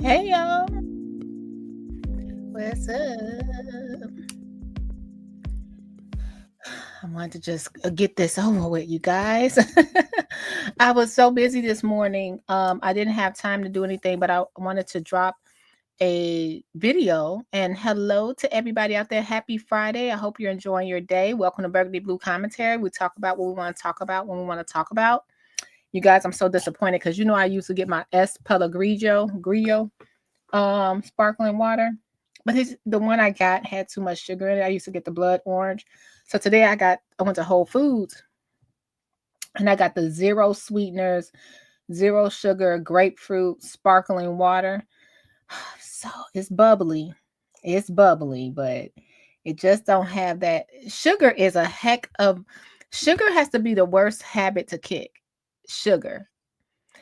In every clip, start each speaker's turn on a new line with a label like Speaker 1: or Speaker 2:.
Speaker 1: Hey y'all, what's up? I wanted to just get this over with, you guys. I was so busy this morning. I didn't have time to do anything, but I wanted to drop a video. And hello to everybody out there. Happy Friday. I hope you're enjoying your day. Welcome to Burgundy Blue Commentary. We talk about what we want to talk about when we want to talk about. You guys, I'm so disappointed because I used to get my S Pellegrino sparkling water, but the one I got had too much sugar in it. I used to get the blood orange. So today I went to Whole Foods and I got the zero sweeteners, zero sugar, grapefruit, sparkling water. So it's bubbly. It's bubbly, but it just don't have that. Sugar has to be the worst habit to kick. Sugar.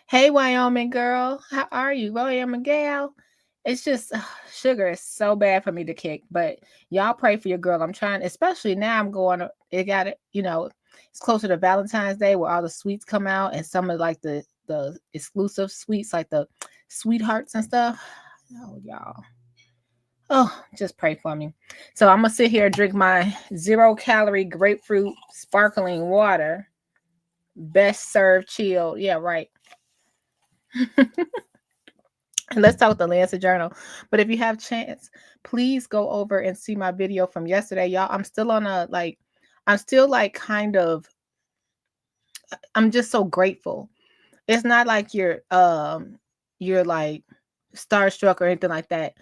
Speaker 1: Hey, Wyoming girl, how are you? Wyoming gal. It's just sugar is so bad for me to kick, but y'all pray for your girl. I'm trying, especially now it's closer to Valentine's Day where all the sweets come out and some of like the exclusive sweets like the sweethearts and stuff. Oh, y'all. Oh, just pray for me. So I'm gonna sit here and drink my 0-calorie grapefruit sparkling water. Best served chilled. Yeah, right. Let's talk the Lancet Journal. But if you have chance, please go over and see my video from yesterday, y'all. I'm still I'm just so grateful. It's not like you're like starstruck or anything like that.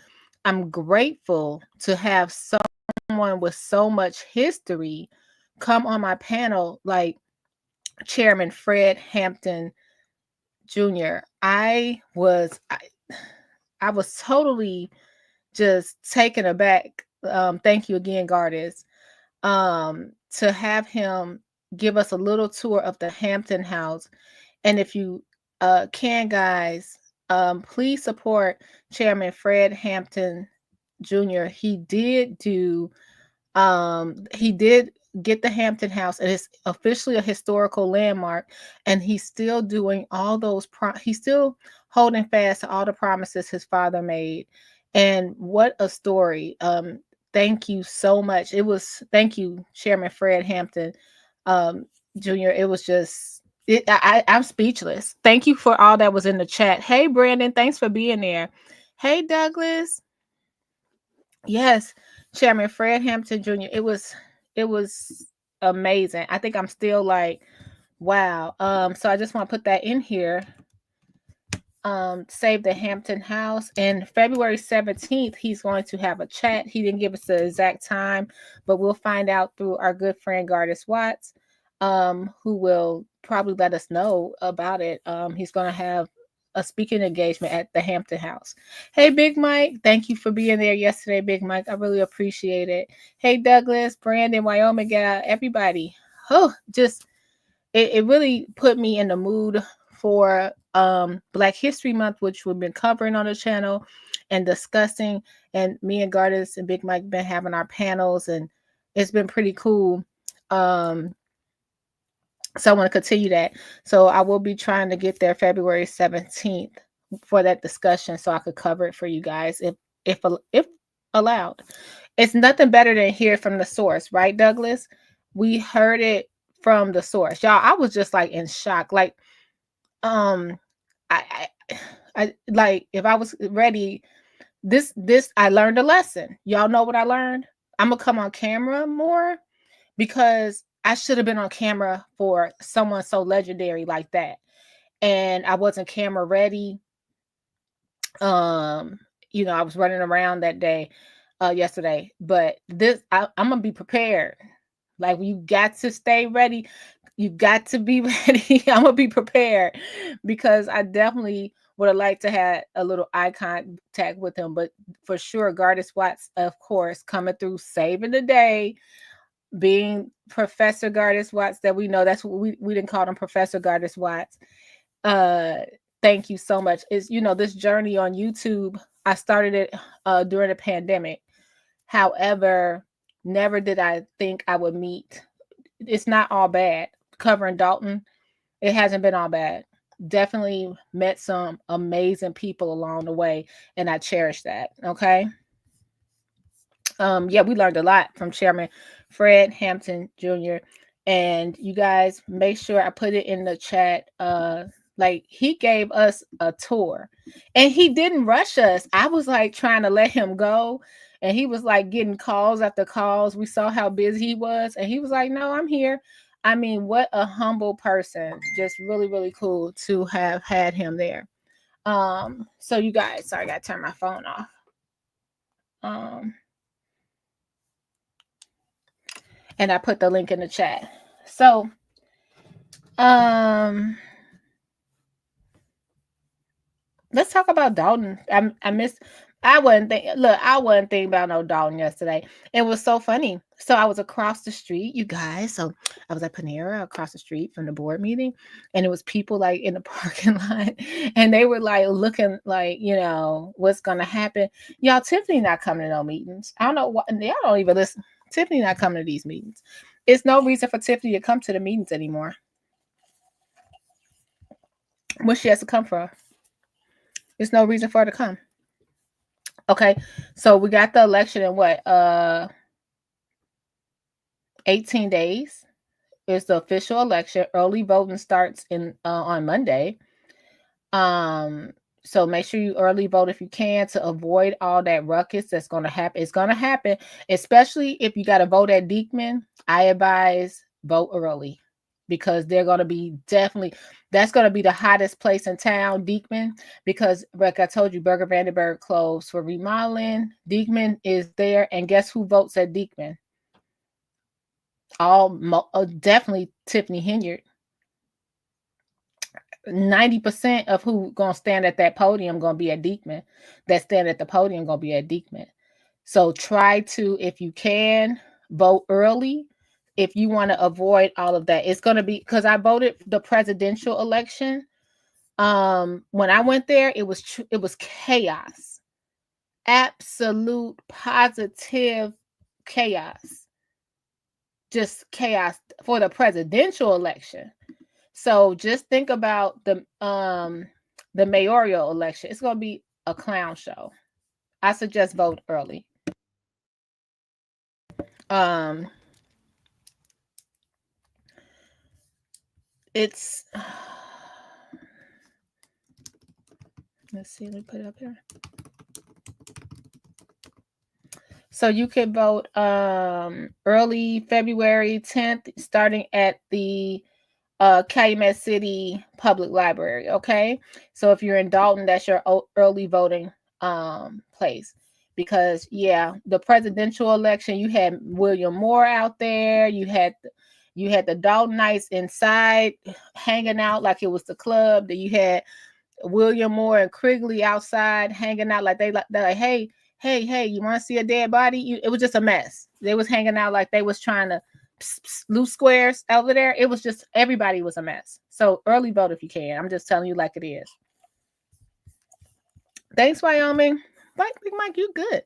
Speaker 1: I'm grateful to have someone with so much history come on my panel, like Chairman Fred Hampton Jr. I was totally just taken aback. Thank you again, Gardis. To have him give us a little tour of the Hampton house. And if you can, guys, please support Chairman Fred Hampton Jr. He did get the Hampton house, and it's officially a historical landmark, and he's still doing all those he's still holding fast to all the promises his father made. And what a story. Thank you so much. Thank you, Chairman Fred Hampton Jr. It was just I'm speechless. Thank you for all that was in the chat. Hey Brandon, thanks for being there. Hey Douglas. Yes, Chairman Fred Hampton Jr. It was amazing. I think I'm still like, wow. So I just want to put that in here. Save the Hampton house. And February 17th, he's going to have a chat. He didn't give us the exact time, but we'll find out through our good friend Gardis Watts, who will probably let us know about it. He's going to have a speaking engagement at the Hampton house. Hey, Big Mike. Thank you for being there yesterday, Big Mike. I really appreciate it. Hey, Douglas, Brandon, Wyoming gal, everybody. Oh, just, it really put me in the mood for Black History Month, which we've been covering on the channel and discussing. And me and Gardis and Big Mike been having our panels, and it's been pretty cool. So I want to continue that. So I will be trying to get there February 17th for that discussion so I could cover it for you guys if allowed. It's nothing better than hear from the source, right, Douglas? We heard it from the source. Y'all, I was just like in shock. Like, I like, if I was ready, this I learned a lesson. Y'all know what I learned? I'm gonna come on camera more because I should have been on camera for someone so legendary like that. And I wasn't camera ready. I was running around that day, yesterday, but I'm gonna be prepared. Like, you got to stay ready. You got to be ready. I'm gonna be prepared because I definitely would have liked to have a little eye contact with him. But for sure, Gardis Watts, of course, coming through, saving the day, being Professor Gardis Watts that we know. That's what we didn't call him, Professor Gardis Watts. Thank you so much. Is this journey on YouTube, I started it during the pandemic. However, never did I think I would meet. It's not all bad. Covering Dolton, it hasn't been all bad. definitely met some amazing people along the way, and I cherish that. Okay. Yeah, we learned a lot from Chairman Fred Hampton Jr. And you guys make sure I put it in the chat. Like he gave us a tour and he didn't rush us. I was like trying to let him go. And he was like getting calls after calls. We saw how busy he was. And he was like, no, I'm here. I mean, what a humble person. Just really, really cool to have had him there. So you guys, sorry, I gotta turn my phone off. And I put the link in the chat. So, let's talk about Dolton. I wasn't thinking about no Dolton yesterday. It was so funny. So I was across the street, you guys. So I was at Panera across the street from the board meeting, and it was people like in the parking lot, and they were like looking like, what's gonna happen. Y'all, Tiffany not coming to no meetings. I don't know what, y'all don't even listen. Tiffany not coming to these meetings. It's no reason for Tiffany to come to the meetings anymore. Where she has to come from? There's no reason for her to come. Okay, so we got the election in what? 18 days. It's the official election. Early voting starts on Monday. So make sure you early vote if you can to avoid all that ruckus that's going to happen. It's going to happen, especially if you got to vote at Diekman. I advise vote early because they're going to be that's going to be the hottest place in town, Diekman, because like I told you, Burger Vandenberg closed for remodeling. Diekman is there, and guess who votes at Diekman? Definitely Tiffany Henyard. 90% of who gonna stand at that podium gonna be at Diekman. That stand at the podium gonna be at Diekman. So try to, if you can, vote early if you want to avoid all of that. It's gonna be because I voted the presidential election. When I went there, it was chaos, absolute positive chaos, just chaos for the presidential election. So just think about the mayoral election. It's gonna be a clown show. I suggest vote early. It's let's see, let me put it up here. So you can vote early February 10th, starting at the Calumet City Public Library. Okay, so if you're in Dolton, that's your early voting place. Because the presidential election, you had William Moore out there. You had the Doltonites inside hanging out like it was the club. That you had William Moore and Krigley outside hanging out like they're like, hey, you want to see a dead body? It was just a mess. They was hanging out like they was trying to loose squares over there. It was just, everybody was a mess. So early vote if you can. I'm just telling you like it is. Thanks, Wyoming. Mike, you good.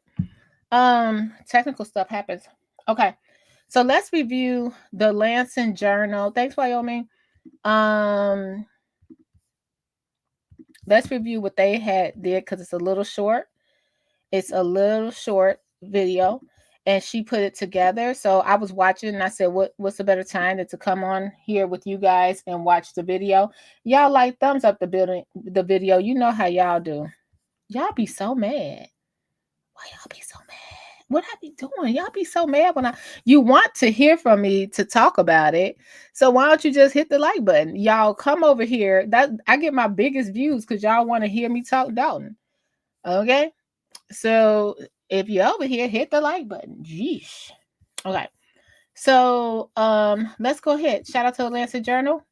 Speaker 1: Technical stuff happens. Okay, so let's review the Lansing Journal. Thanks, Wyoming. Let's review what they did because it's a little short. It's a little short video, and she put it together. So I was watching, and I said, "What's a better time than to come on here with you guys and watch the video?" Y'all like thumbs up the video. You know how y'all do. Y'all be so mad. Why y'all be so mad? What I be doing? Y'all be so mad when you want to hear from me to talk about it. So why don't you just hit the like button? Y'all come over here. That I get my biggest views because y'all want to hear me talk Dolton. Okay. So if you're over here, hit the like button. Yeesh. Okay. So let's go ahead. Shout out to the Lansing Journal.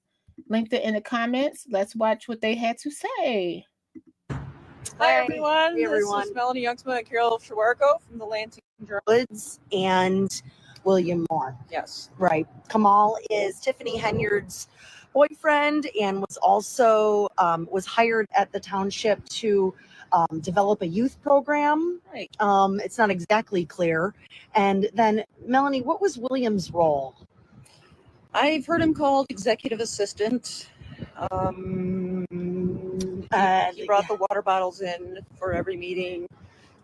Speaker 1: Linked it in the comments. Let's watch what they had to say.
Speaker 2: Hi everyone. Hey, everyone. This is Melanie Youngsma and Carol Shawarko from the Lansing Journal.
Speaker 3: And William Moore.
Speaker 2: Yes.
Speaker 3: Right. Kamal is Tiffany Henyard's boyfriend and was also was hired at the township to develop a youth program.
Speaker 2: Right.
Speaker 3: It's not exactly clear. And then, Melanie, what was William's role?
Speaker 2: I've heard him called executive assistant. He brought the water bottles in for every meeting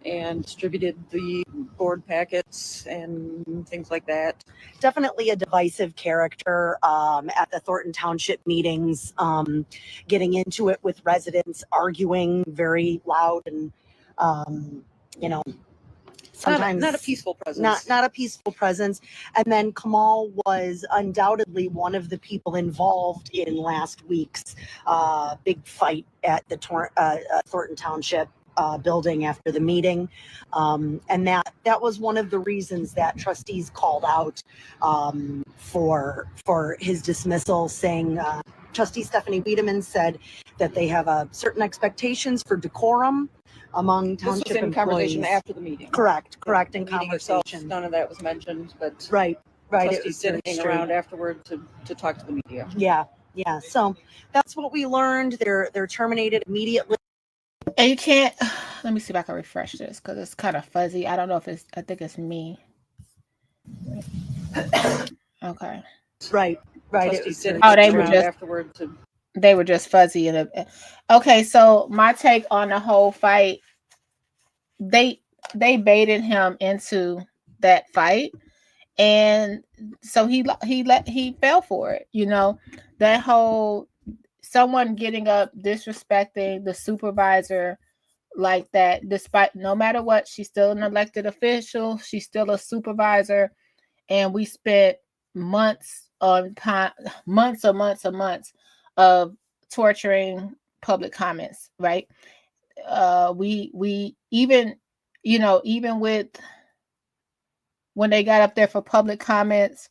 Speaker 2: and distributed the board packets and things like that.
Speaker 3: Definitely a divisive character at the Thornton Township meetings, getting into it with residents, arguing very loud and, sometimes
Speaker 2: not a peaceful presence.
Speaker 3: Not a peaceful presence. And then Kamal was undoubtedly one of the people involved in last week's big fight at the Thornton Township building after the meeting, and that was one of the reasons that trustees called out for his dismissal, saying Trustee Stephanie Wiedemann said that they have certain expectations for decorum among township
Speaker 2: this was in
Speaker 3: employees.
Speaker 2: Conversation after the meeting.
Speaker 3: Correct. In
Speaker 2: the meeting itself, none of that was mentioned, but
Speaker 3: right.
Speaker 2: Trustees didn't hang around afterward to talk to the media.
Speaker 3: Yeah. So that's what we learned. They're terminated immediately.
Speaker 1: And you can't. Let me see if I can refresh this because it's kind of fuzzy. I don't know if it's. I think it's me. Okay.
Speaker 3: Right.
Speaker 1: They were just afterward they were just fuzzy okay. So my take on the whole fight, they baited him into that fight, and so he fell for it. That whole someone getting up disrespecting the supervisor like that, despite no matter what, she's still an elected official, she's still a supervisor, and we spent months of of torturing public comments, right? We even with when they got up there for public comments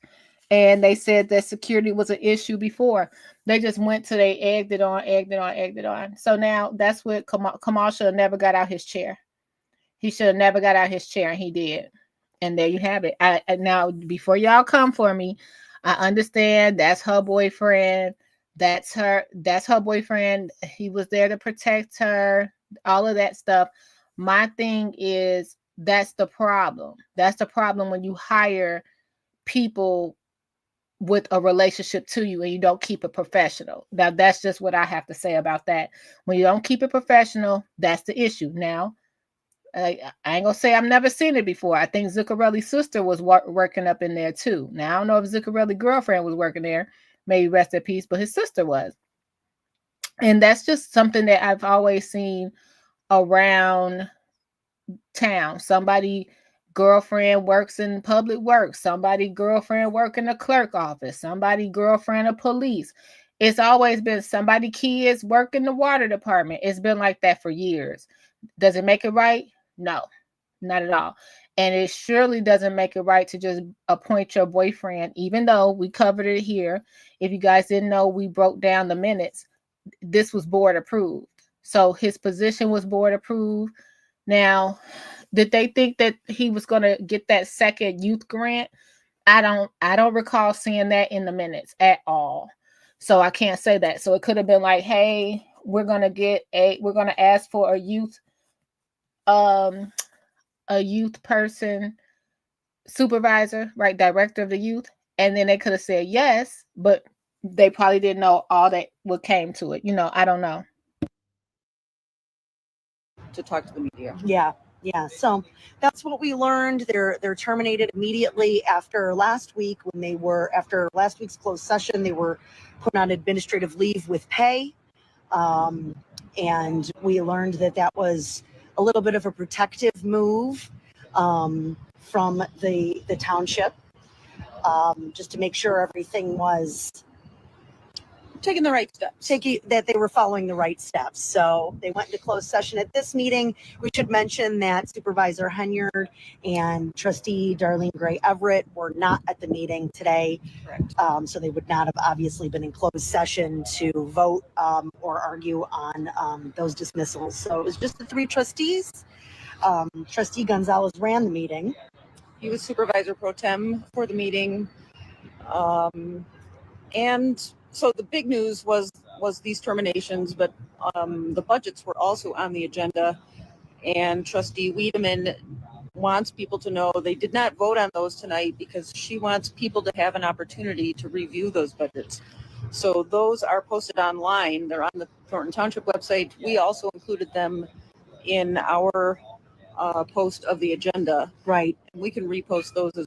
Speaker 1: and they said that security was an issue before, they just went to they egged it on. So now that's what Kamal should have never got out his chair. He should have never got out his chair, and he did. And there you have it. Now, before y'all come for me, I understand that's her boyfriend. That's her boyfriend. He was there to protect her, all of that stuff. My thing is, that's the problem. That's the problem when you hire people with a relationship to you and you don't keep it professional. Now, that's just what I have to say about that. When you don't keep it professional, that's the issue. Now, I ain't gonna say I've never seen it before. I think Zuccarelli's sister was working up in there too. Now, I don't know if Zuccarelli's girlfriend was working there. Maybe rest in peace, but his sister was. And that's just something that I've always seen around town. Somebody girlfriend works in public works. Somebody girlfriend work in a clerk office. Somebody girlfriend a police. It's always been somebody kids work in the water department. It's been like that for years. Does it make it right? No, not at all. And it surely doesn't make it right to just appoint your boyfriend, even though we covered it here. If you guys didn't know, we broke down the minutes. This was board approved. So his position was board approved. Now, did they think that he was going to get that second youth grant? I don't recall seeing that in the minutes at all. So I can't say that. So it could have been like, hey, we're going to ask for a youth person supervisor, right? Director of the youth. And then they could have said yes, but they probably didn't know all that what came to it. I don't know.
Speaker 2: To talk to the media.
Speaker 3: Yeah. So that's what we learned. They're terminated immediately after last week after last week's closed session, they were put on administrative leave with pay. And we learned that was a little bit of a protective move from the township, just to make sure everything was
Speaker 2: taking the right steps.
Speaker 3: That they were following the right steps. So they went into closed session at this meeting. We should mention that Supervisor Henyard and Trustee Darlene Gray Everett were not at the meeting today.
Speaker 2: Correct.
Speaker 3: So they would not have obviously been in closed session to vote or argue on those dismissals. So it was just the three trustees. Trustee Gonzalez ran the meeting.
Speaker 2: He was Supervisor Pro Tem for the meeting. And so the big news was these terminations, but the budgets were also on the agenda. And Trustee Wiedemann wants people to know they did not vote on those tonight because she wants people to have an opportunity to review those budgets. So those are posted online. They're on the Thornton Township website. We also included them in our post of the agenda.
Speaker 3: Right.
Speaker 2: We can repost those as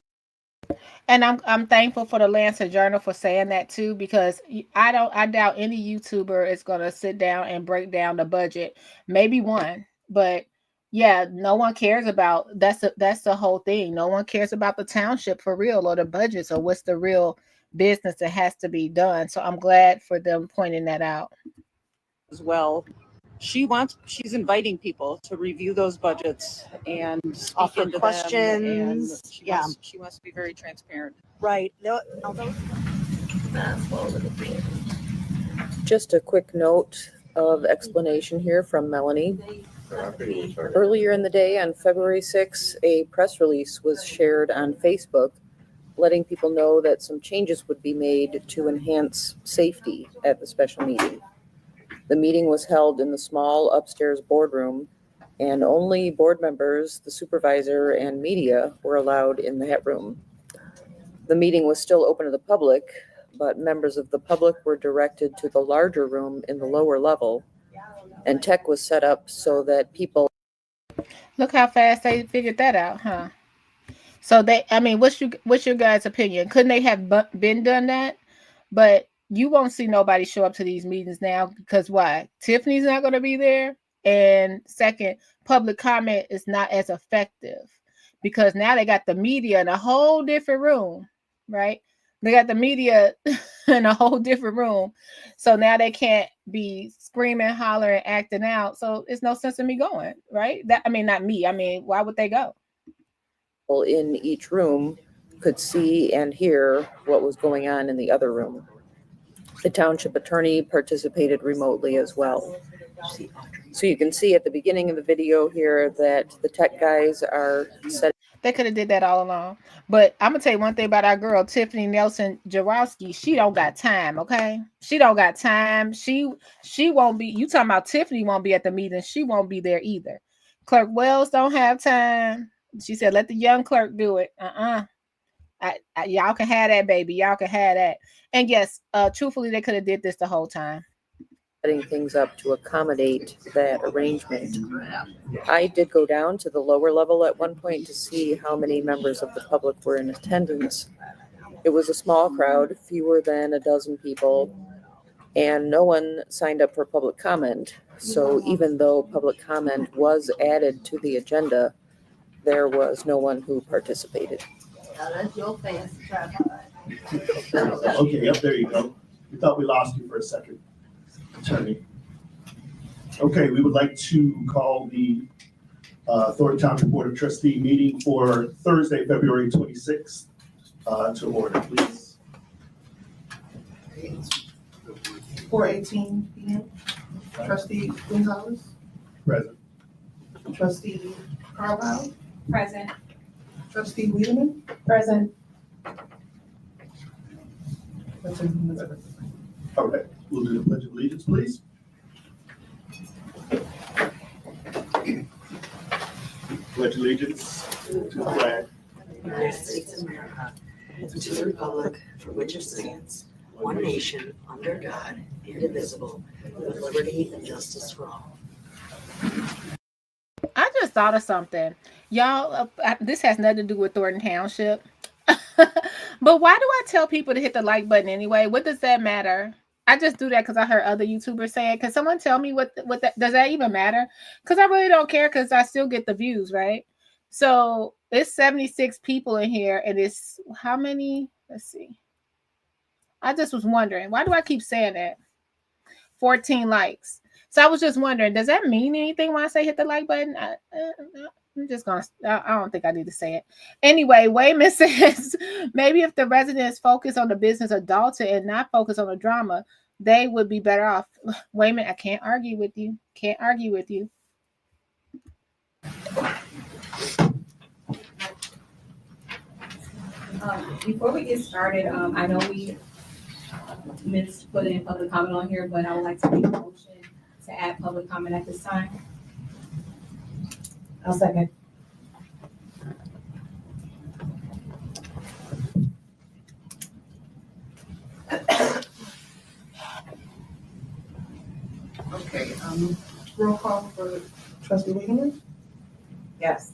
Speaker 1: And I'm thankful for the Lancer Journal for saying that too, because I doubt any YouTuber is gonna sit down and break down the budget. Maybe one, but yeah, no one cares about that's the whole thing. No one cares about the township for real or the budgets or what's the real business that has to be done. So I'm glad for them pointing that out.
Speaker 2: well. She's inviting people to review those budgets and
Speaker 3: Offer
Speaker 2: speak into
Speaker 3: questions.
Speaker 2: Them, and
Speaker 3: Yeah.
Speaker 2: She wants to be very transparent.
Speaker 3: Right.
Speaker 4: Just a quick note of explanation here from Melanie. Earlier in the day on February 6th, a press release was shared on Facebook letting people know that some changes would be made to enhance safety at the special meeting. The meeting was held in the small upstairs boardroom, and only board members, the supervisor, and media were allowed in that room. The meeting was still open to the public, but members of the public were directed to the larger room in the lower level, and tech was set up so that people...
Speaker 1: Look how fast they figured that out, huh? So what's your guys' opinion? Couldn't they have been done that? But you won't see nobody show up to these meetings now because why? Tiffany's not going to be there. And second, public comment is not as effective because now they got the media in a whole different room, right? They got the media in a whole different room. So now they can't be screaming, hollering, acting out. So it's no sense in me going, right? Not me. Why would they go?
Speaker 4: In each room could see and hear what was going on in the other room. The township attorney participated remotely as well. So you can see at the beginning of the video here that the tech guys are set.
Speaker 1: They could have did that all along. But I'm going to tell you one thing about our girl, Tiffany Nelson Jarowski. She don't got time, okay? She don't got time. She won't be, you talking about Tiffany won't be at the meeting. She won't be there either. Clerk Wells don't have time. She said, let the young clerk do it. Y'all can have that, baby. Y'all can have that. And yes, truthfully, they could have did this the whole time.
Speaker 4: Setting things up to accommodate that arrangement. I did go down to the lower level at one point to see how many members of the public were in attendance. It was a small crowd, fewer than a dozen people, and no one signed up for public comment. So even though public comment was added to the agenda, there was no one who participated.
Speaker 5: Okay, yep, there you go. We thought we lost you for a second, attorney. Okay, we would like to call the Thornton Township Board of Trustee meeting for Thursday, February 26th to order, please.
Speaker 6: 4:18 p.m. Trustee Gonzalez.
Speaker 5: Present.
Speaker 6: Trustee Carlisle.
Speaker 7: Present.
Speaker 6: Trustee Wiedemann.
Speaker 7: Present.
Speaker 5: Okay, we'll do the Pledge of Allegiance, please. Pledge allegiance to the flag.
Speaker 8: United States of America, and to the republic for which it stands, one nation, under God, indivisible, with liberty and justice for all.
Speaker 1: I just thought of something. Y'all, this has nothing to do with Thornton Township. But why do I tell people to hit the like button anyway? What does that matter? I just do that because I heard other YouTubers say it. Can someone tell me what that does that even matter? Because I really don't care because I still get the views, right? So it's 76 people in here, and it's how many? Let's see. I just was wondering, why do I keep saying that? 14 likes. So I was just wondering, does that mean anything when I say hit the like button? I'm just gonna, I don't think I need to say it. Anyway, Wayman says, maybe if the residents focus on the business of Dolton and not focus on the drama, they would be better off. Wayman, I can't argue with you. Can't argue with you.
Speaker 7: Before we get started, I know we missed putting public comment on here, but I would like to make a motion to add public comment at this time.
Speaker 6: I'll second. Okay, roll call for trustee Wiedemann,
Speaker 8: Yes.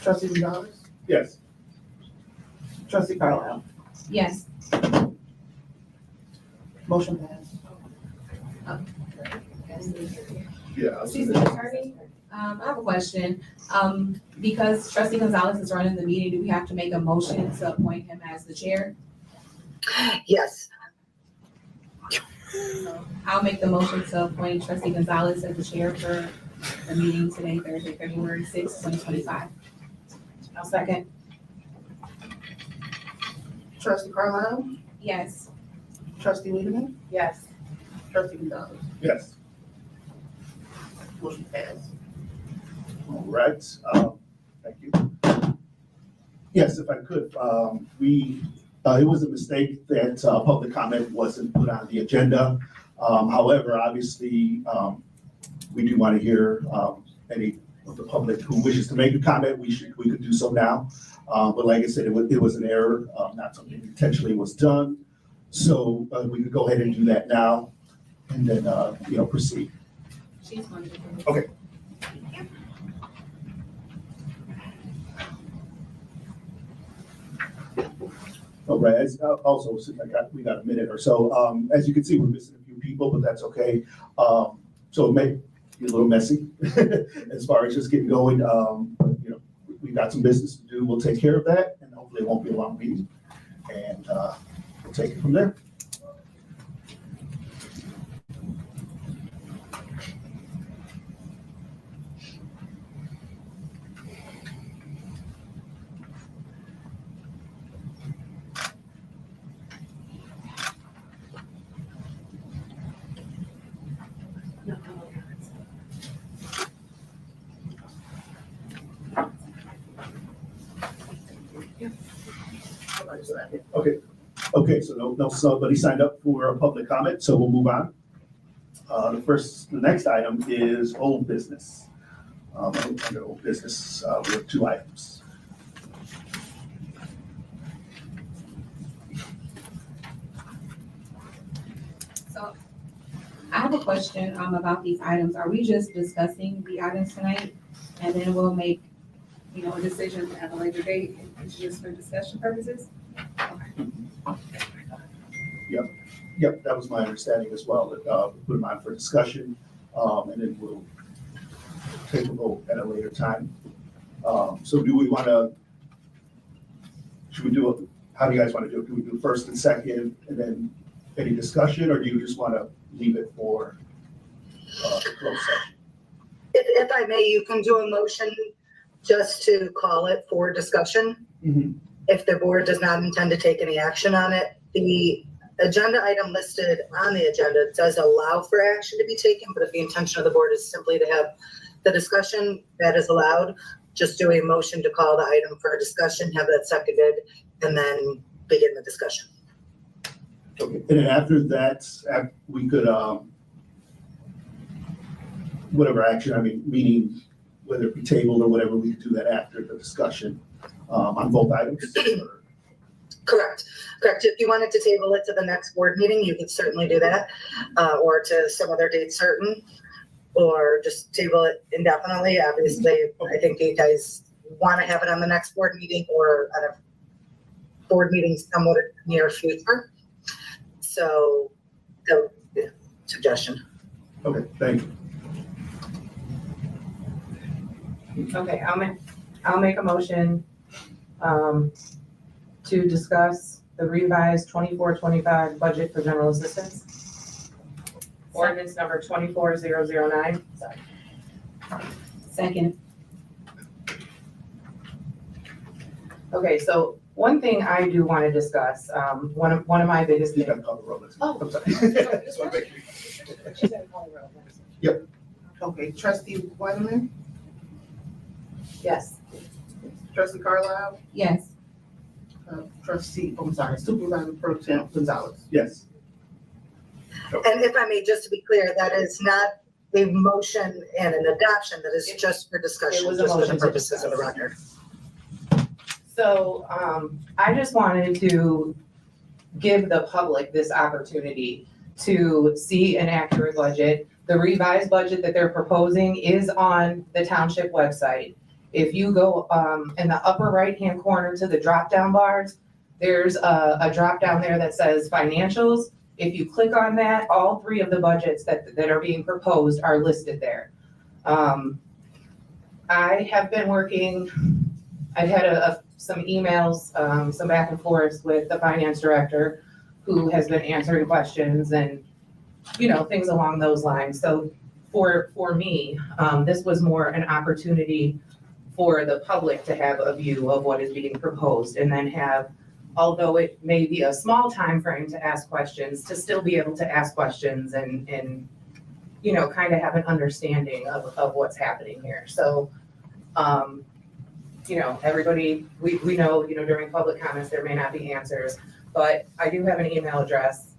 Speaker 6: trustee Gonzalez,
Speaker 5: Yes.
Speaker 6: trustee Carlisle.
Speaker 7: Yes.
Speaker 6: Motion passed.
Speaker 5: Yeah.
Speaker 7: Excuse me, attorney, I have a question. Because trustee Gonzalez is running the meeting, do we have to make a motion to appoint him as the chair?
Speaker 8: Yes.
Speaker 7: I'll make the motion to appoint trustee Gonzalez as the chair for the meeting today, Thursday, February 6th, 2025.
Speaker 8: I'll second.
Speaker 6: Trustee Carlisle,
Speaker 7: Yes.
Speaker 6: trustee Wiedemann,
Speaker 8: Yes.
Speaker 6: trustee Gonzalez.
Speaker 5: Yes.
Speaker 6: Motion passed.
Speaker 5: All right, thank you. Yes, if I could, it was a mistake that public comment wasn't put on the agenda. However, obviously, we do want to hear any of the public who wishes to make a comment. We could do so now. But like I said, it was an error, not something intentionally was done. So we could go ahead and do that now and then, proceed.
Speaker 7: She's going to do it.
Speaker 5: Okay. All right, also, since we got a minute or so, as you can see, we're missing a few people, but that's okay. So it may be a little messy as far as just getting going. But, we got some business to do. We'll take care of that, and hopefully it won't be a long meeting. And we'll take it from there. Okay, so nobody signed up for a public comment, so we'll move on. The next item is old business. Under old business, we have two items.
Speaker 7: So I have a question about these items. Are we just discussing the items tonight? And then we'll make, a decision at a later date, it's just for discussion purposes?
Speaker 5: Yep, that was my understanding as well, that we'll put them on for discussion, and then we'll take a vote at a later time. So do we want to, how do you guys want to do it? Do we do first and second, and then any discussion, or do you just want to leave it for closed session?
Speaker 9: If I may, you can do a motion just to call it for discussion.
Speaker 5: Mm-hmm.
Speaker 9: If the board does not intend to take any action on it. The agenda item listed on the agenda does allow for action to be taken, but if the intention of the board is simply to have the discussion, that is allowed. Just do a motion to call the item for a discussion, have that seconded, and then begin the discussion.
Speaker 5: Okay, and then after that, we could, whatever action, meaning whether it be tabled or whatever, we could do that after the discussion on both items.
Speaker 9: Correct. If you wanted to table it to the next board meeting, you could certainly do that, or to some other date certain, or just table it indefinitely. Obviously, I think you guys want to have it on the next board meeting or at a board meeting somewhat near future. So, that would be a suggestion.
Speaker 5: Okay, thank you.
Speaker 8: Okay, I'll make a motion to discuss the revised 24-25 budget for general assistance. Ordinance number 24009.
Speaker 7: Second.
Speaker 8: Okay, so one thing I do want to discuss, one of my biggest
Speaker 5: You
Speaker 8: things.
Speaker 5: got to call the roll.
Speaker 8: Oh.
Speaker 5: I'm sorry. Just want to make sure.
Speaker 6: Okay, trustee Wiedemann,
Speaker 8: Yes.
Speaker 6: trustee Carlisle,
Speaker 7: Yes.
Speaker 6: Supervisor Pro Tem Gonzalez.
Speaker 5: Yes.
Speaker 9: And if I may, just to be clear, that is not a motion and an adoption, that is just for discussion,
Speaker 8: It was a
Speaker 9: just for
Speaker 8: motion
Speaker 9: the
Speaker 8: to
Speaker 9: purposes of the
Speaker 8: discuss.
Speaker 9: record.
Speaker 8: So I just wanted to give the public this opportunity
Speaker 10: to see an accurate budget. The revised budget that they're proposing is on the township website. If you go in the upper right-hand corner to the drop-down bars, there's a drop-down there that says financials. If you click on that, all three of the budgets that are being proposed are listed there. I have been working, I've had some emails, some back and forth with the finance director who has been answering questions and, things along those lines. So for me, this was more an opportunity for the public to have a view of what is being proposed and then have, although it may be a small time frame to ask questions, to still be able to ask questions and kind of have an understanding of what's happening here. So, everybody, we know, during public comments, there may not be answers, but I do have an email address.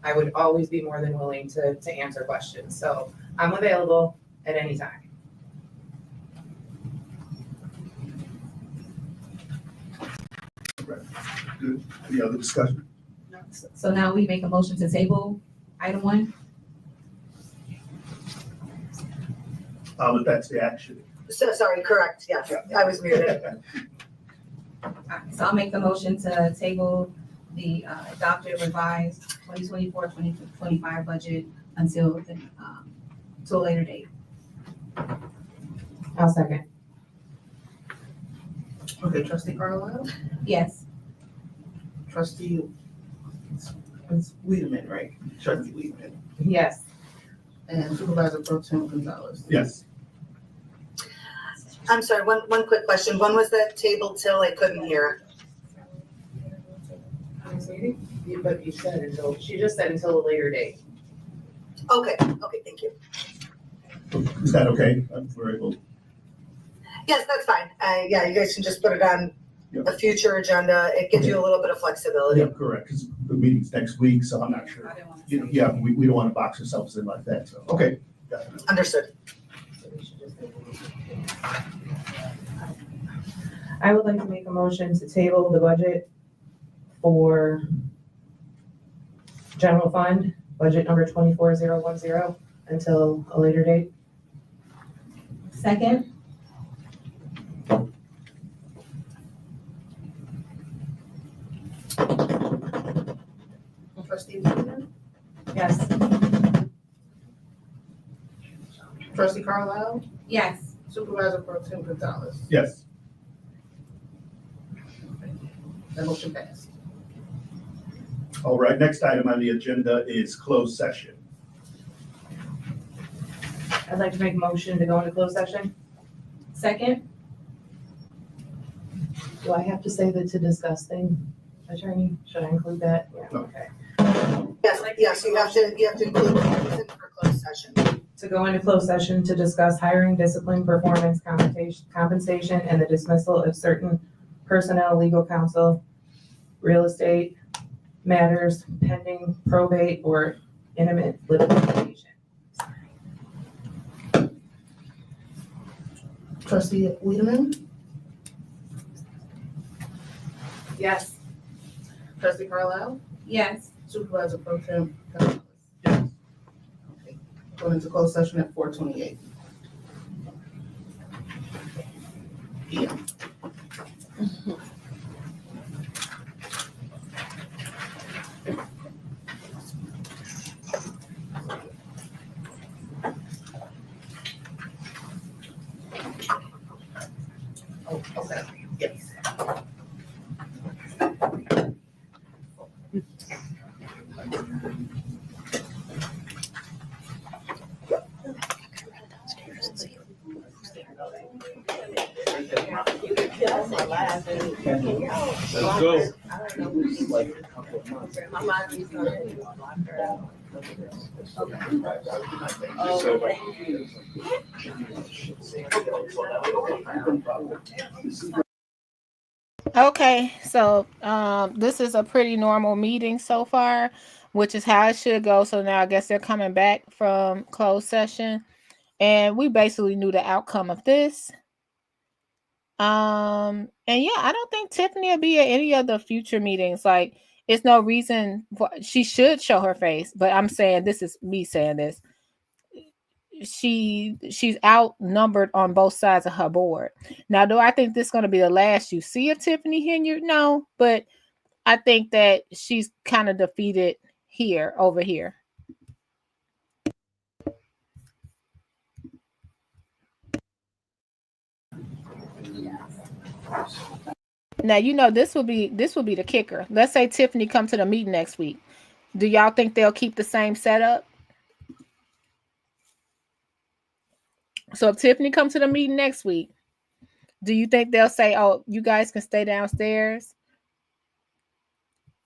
Speaker 10: I would always be more than willing to answer questions. So I'm available at any time.
Speaker 5: Right. Good. Any other discussion?
Speaker 7: So now we make a motion to table item 1.
Speaker 5: If that's the action.
Speaker 9: So sorry, correct, yes, I was muted.
Speaker 7: So I'll make the motion to table the adopted revised 2024-2025 budget until to a later date.
Speaker 10: I'll second.
Speaker 6: Okay, trustee Carlisle,
Speaker 7: Yes.
Speaker 6: trustee, it's Wiedemann, right? Trustee Wiedemann,
Speaker 10: Yes.
Speaker 6: and Supervisor Pro Tem Gonzalez.
Speaker 5: Yes.
Speaker 9: I'm sorry, one quick question. When was that table till? I couldn't hear.
Speaker 10: But you said she just said until a later date.
Speaker 9: Okay, thank you.
Speaker 5: Is that okay? We're able.
Speaker 9: Yes, that's fine. Yeah, you guys can just put it on
Speaker 5: Yep.
Speaker 9: a future agenda. It gives you a little bit of flexibility.
Speaker 5: Yeah, correct, because the meeting's next week, so I'm not sure. Yeah, we don't want to box ourselves in like that, so, okay. Definitely.
Speaker 9: Understood.
Speaker 10: I would like to make a motion to table the budget for general fund, budget number 24010 until a later date.
Speaker 7: Second.
Speaker 6: Trustee Wiedemann,
Speaker 10: Yes.
Speaker 6: trustee Carlisle,
Speaker 7: Yes.
Speaker 6: Supervisor Pro Tem Gonzalez.
Speaker 5: Yes.
Speaker 6: That motion passed.
Speaker 5: All right, next item on the agenda is closed session.
Speaker 10: I'd like to make a motion to go into closed session.
Speaker 7: Second.
Speaker 10: Do I have to say the to discuss thing, attorney? Should I include that? Yeah,
Speaker 5: No.
Speaker 10: okay.
Speaker 9: Yes, you have to include the reason for closed session.
Speaker 10: To go into closed session to discuss hiring, discipline, performance, compensation, and the dismissal of certain personnel, legal counsel, real estate matters pending probate or intimate litigation.
Speaker 6: Trustee Wiedemann,
Speaker 10: Yes.
Speaker 6: trustee Carlisle,
Speaker 7: Yes.
Speaker 6: Supervisor Pro Tem Gonzalez.
Speaker 5: Yes.
Speaker 6: Okay. Going into closed session at 4:28. Yeah. Oh, okay, yes.
Speaker 5: Let's go.
Speaker 1: Okay, so this is a pretty normal meeting so far, which is how it should go. So now I guess they're coming back from closed session, and we basically knew the outcome of this. And yeah, I don't think Tiffany will be at any of the future meetings. Like, it's no reason for, she should show her face, but I'm saying, this is me saying this. She's outnumbered on both sides of her board. Now, do I think this is going to be the last you see of Tiffany Henyard? No, but I think that she's kind of defeated over here. Now, you know, this will be the kicker. Let's say Tiffany come to the meeting next week. Do y'all think they'll keep the same setup? So if Tiffany comes to the meeting next week, do you think they'll say, oh, you guys can stay downstairs?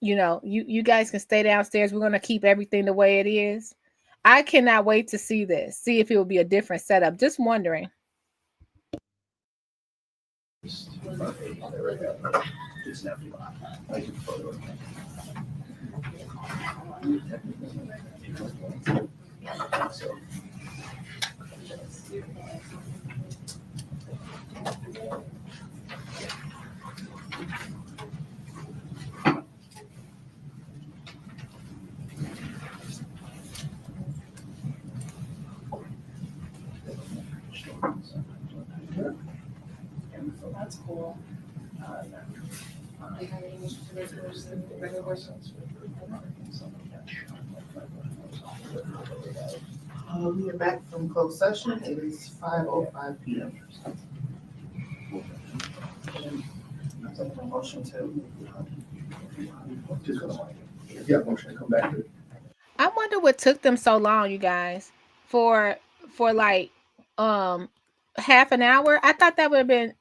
Speaker 1: You know, you guys can stay downstairs. We're going to keep everything the way it is. I cannot wait to see this. See if it will be a different setup. Just wondering.
Speaker 6: That's cool. We are back from closed session. It is 5:05 p.m. Motion to.
Speaker 5: Yeah, motion to come back.
Speaker 1: I wonder what took them so long, you guys, for like half an hour. I thought that would have been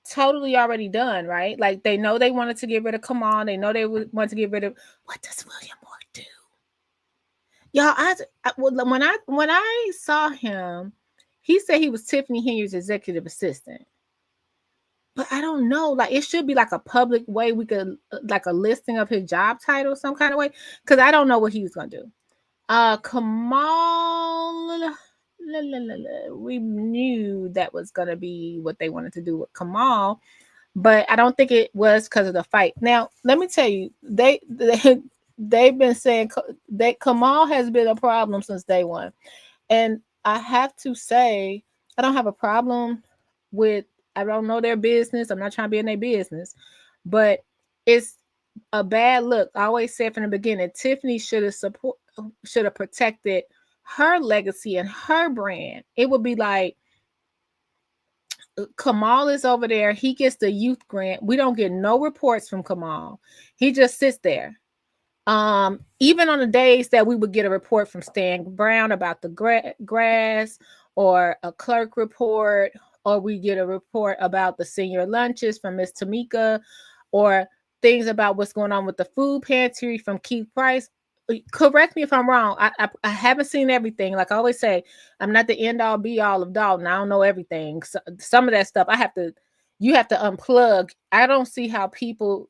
Speaker 1: totally already done, right? Like, they know they wanted to get rid of Kamal. They know they want to get rid of, what does William Moore do? Y'all, when I saw him, he said he was Tiffany Henyard's executive assistant. But I don't know. Like, it should be like a public way we could, like a listing of his job title, some kind of way. Because I don't know what he was going to do. Kamal, we knew that was going to be what they wanted to do with Kamal. But I don't think it was because of the fight. Now, let me tell you, they've been saying that Kamal has been a problem since day one. And I have to say, I don't have a problem with, I don't know their business. I'm not trying to be in their business, but it's a bad look. I always said from the beginning, Tiffany should have protected her legacy and her brand. It would be like, Kamal is over there. He gets the youth grant. We don't get no reports from Kamal. He just sits there. Even on the days that we would get a report from Stan Brown about the grass, or a clerk report, or we get a report about the senior lunches from Miss Tamika, or things about what's going on with the food pantry from Keith Price. Correct me if I'm wrong. I haven't seen everything. Like I always say, I'm not the end all be all of Dolton. I don't know everything. So, some of that stuff you have to unplug. I don't see how people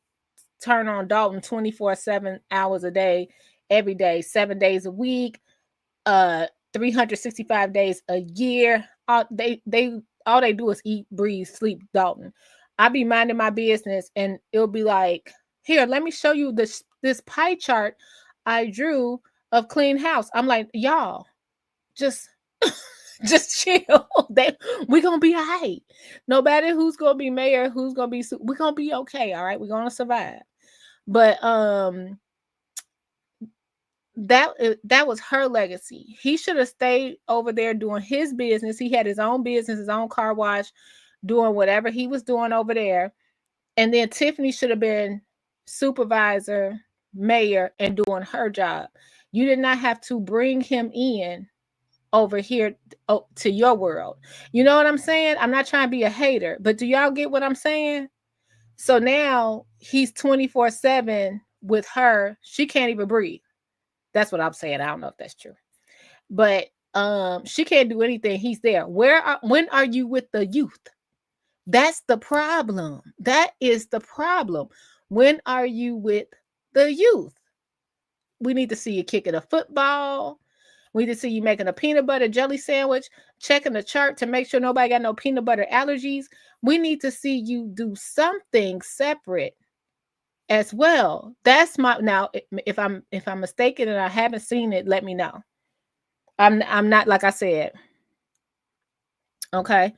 Speaker 1: turn on Dolton 24/7 hours a day, every day, 7 days a week, 365 days a year. All they do is eat, breathe, sleep Dolton. I be minding my business, and it'll be like, here, let me show you this pie chart I drew of clean house. I'm like, y'all, just chill. We're gonna be all right. No matter who's gonna be mayor, who's gonna be, we're gonna be okay. All right, we're gonna survive. But that was her legacy. He should have stayed over there doing his business. He had his own business, his own car wash, doing whatever he was doing over there. And then Tiffany should have been supervisor, mayor, and doing her job. You did not have to bring him in over here to your world. You know what I'm saying? I'm not trying to be a hater, but do y'all get what I'm saying? So now he's 24/7 with her. She can't even breathe. That's what I'm saying. I don't know if that's true, but she can't do anything. He's there. When are you with the youth? That's the problem. That is the problem. When are you with the youth? We need to see you kicking a football. We need to see you making a peanut butter jelly sandwich, checking the chart to make sure nobody got no peanut butter allergies. We need to see you do something separate as well. That's my, now if I'm mistaken and I haven't seen it, let me know. I'm not, like I said. Okay.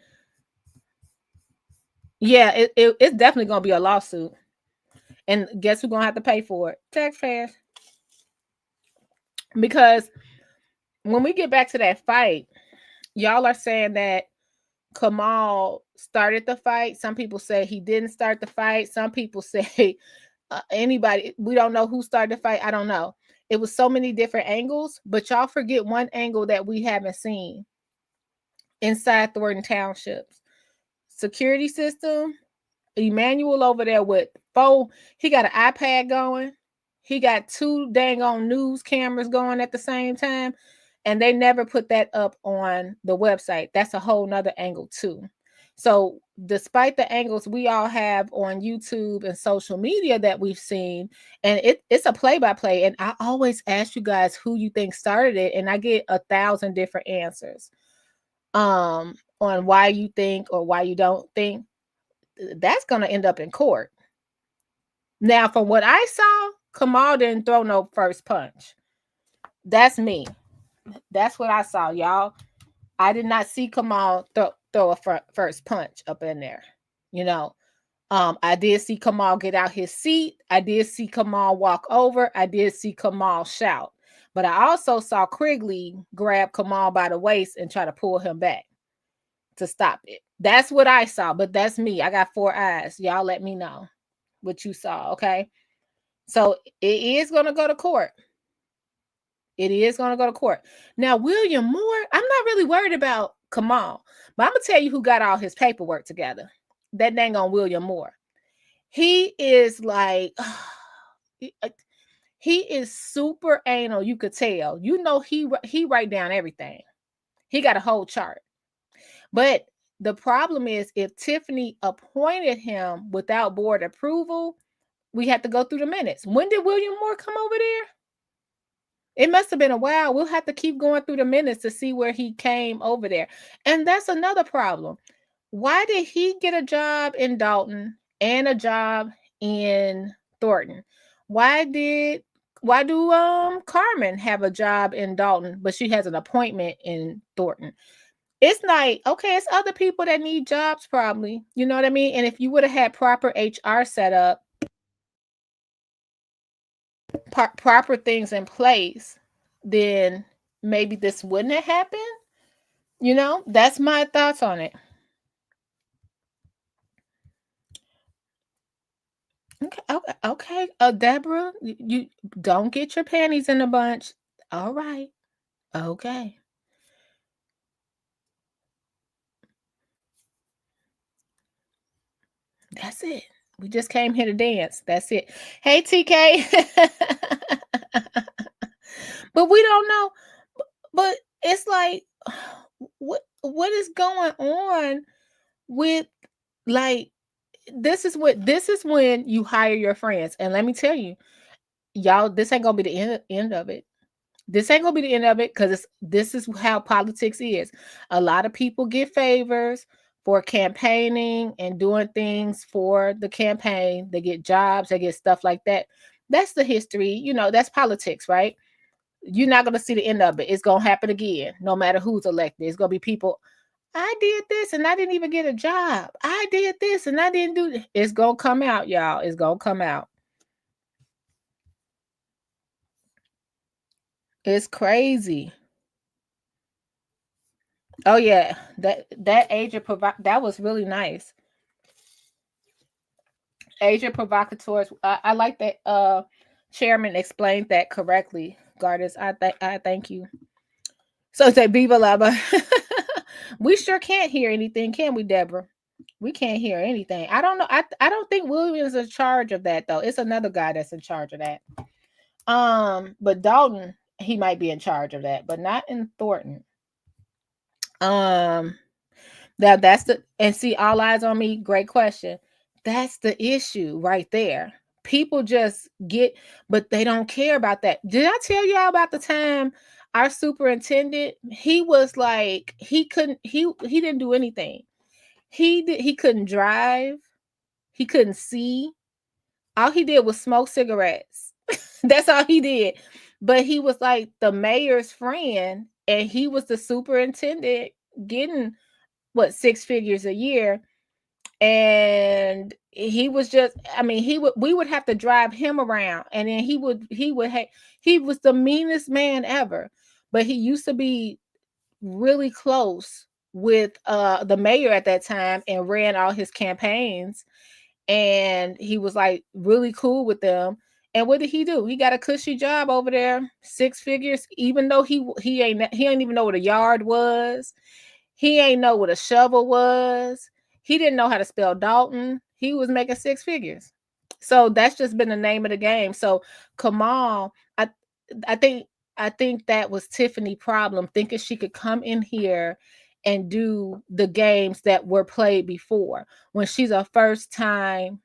Speaker 1: Yeah, it's definitely gonna be a lawsuit. And guess who's gonna have to pay for it? Taxpayers. Because when we get back to that fight, y'all are saying that Kamal started the fight. Some people say he didn't start the fight. Some people say anybody, we don't know who started the fight. I don't know. It was so many different angles, but y'all forget one angle that we haven't seen inside Thornton Townships. Security system, Emmanuel over there with he got an iPad going. He got 2 dang on news cameras going at the same time. And they never put that up on the website. That's a whole nother angle too. So despite the angles we all have on YouTube and social media that we've seen, and it's a play-by-play, and I always ask you guys who you think started it, and I get 1,000 different answers on why you think or why you don't think. That's going to end up in court. Now, from what I saw, Kamal didn't throw no first punch. That's me. That's what I saw, y'all. I did not see Kamal throw a first punch up in there. You know, I did see Kamal get out his seat. I did see Kamal walk over. I did see Kamal shout. But I also saw Quigley grab Kamal by the waist and try to pull him back to stop it. That's what I saw, but that's me. I got 4 eyes. Y'all let me know what you saw, okay? So it is going to go to court. It is going to go to court. Now, William Moore, I'm not really worried about Kamal, but I'm going to tell you who got all his paperwork together. That dang on William Moore. He is like, he is super anal, you could tell. You know, he write down everything. He got a whole chart. But the problem is, if Tiffany appointed him without board approval, we have to go through the minutes. When did William Moore come over there? It must have been a while. We'll have to keep going through the minutes to see where he came over there. And that's another problem. Why did he get a job in Dolton and a job in Thornton? Why do Carmen have a job in Dolton, but she has an appointment in Thornton? It's like, okay, it's other people that need jobs probably. You know what I mean? And if you would have had proper HR set up, proper things in place, then maybe this wouldn't have happened. You know, that's my thoughts on it. Okay. Deborah, you don't get your panties in a bunch. All right. Okay. That's it. We just came here to dance. That's it. Hey, TK. But we don't know. But it's like, what is going on with, like, this is when you hire your friends. And let me tell you, y'all, this ain't gonna be the end of it. This ain't gonna be the end of it, because this is how politics is. A lot of people get favors for campaigning and doing things for the campaign. They get jobs, they get stuff like that. That's the history. You know, that's politics, right? You're not gonna see the end of it. It's gonna happen again, no matter who's elected. It's gonna be people, I did this and I didn't even get a job. I did this and I didn't do this. It's gonna come out, y'all. It's gonna come out. It's crazy. Oh yeah, that agent that was really nice. Agent provocateurs. I like that. Chairman explained that correctly. Gardis, I thank you. So say Viva Laba. We sure can't hear anything, can we, Deborah? We can't hear anything. I don't know. I don't think Williams is in charge of that though. It's another guy that's in charge of that. But Dolton, he might be in charge of that, but not in Thornton. That's the, and see, all eyes on me. Great question. That's the issue right there. People just get, but they don't care about that. Did I tell y'all about the time our superintendent, he was like, he didn't do anything. He couldn't drive. He couldn't see. All he did was smoke cigarettes. That's all he did. But he was like the mayor's friend, and he was the superintendent getting what 6 figures a year. And he was just, I mean, we would have to drive him around, and then he was the meanest man ever. But he used to be really close with the mayor at that time and ran all his campaigns, and he was like really cool with them. And what did he do? He got a cushy job over there, 6 figures, even though he ain't even know what a yard was. He ain't know what a shovel was. He didn't know how to spell Dolton. He was making 6 figures. So that's just been the name of the game. So Kamal, I think that was Tiffany's problem, thinking she could come in here and do the games that were played before, when she's a first time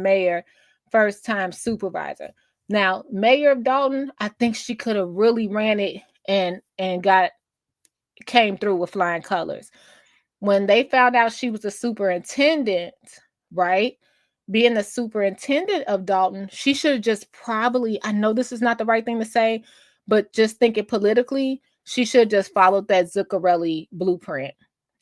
Speaker 1: mayor, first time supervisor. Now, Mayor of Dolton, I think she could have really ran it and came through with flying colors. When they found out she was a superintendent, right? Being the superintendent of Dolton, she should have just probably, I know this is not the right thing to say, but just thinking politically, she should have just followed that Zuccarelli blueprint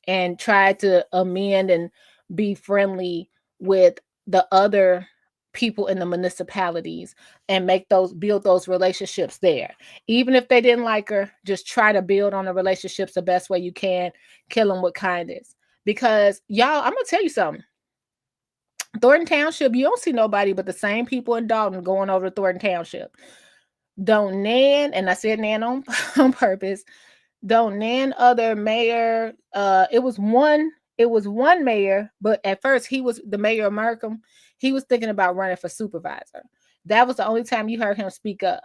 Speaker 1: and tried to amend and be friendly with the other people in the municipalities and build those relationships there. Even if they didn't like her, just try to build on the relationships the best way you can. Kill them with kindness. Because y'all, I'm gonna tell you something. Thornton Township, you don't see nobody but the same people in Dolton going over to Thornton Township. Don't nan, and I said nan on purpose, don't nan other mayor. It was one mayor, but at first he was the mayor of Markham. He was thinking about running for supervisor. That was the only time you heard him speak up.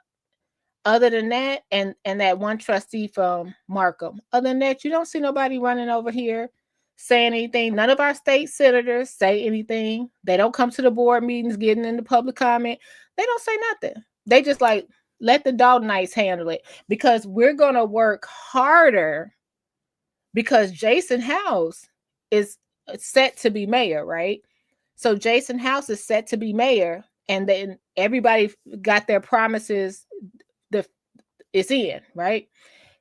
Speaker 1: Other than that, and that one trustee from Markham. Other than that, you don't see nobody running over here saying anything. None of our state senators say anything. They don't come to the board meetings getting into public comment. They don't say nothing. They just like, let the Daltonites handle it, because we're going to work harder, because Jason House is set to be mayor, right? So Jason House is set to be mayor, and then everybody got their promises. It's in, right?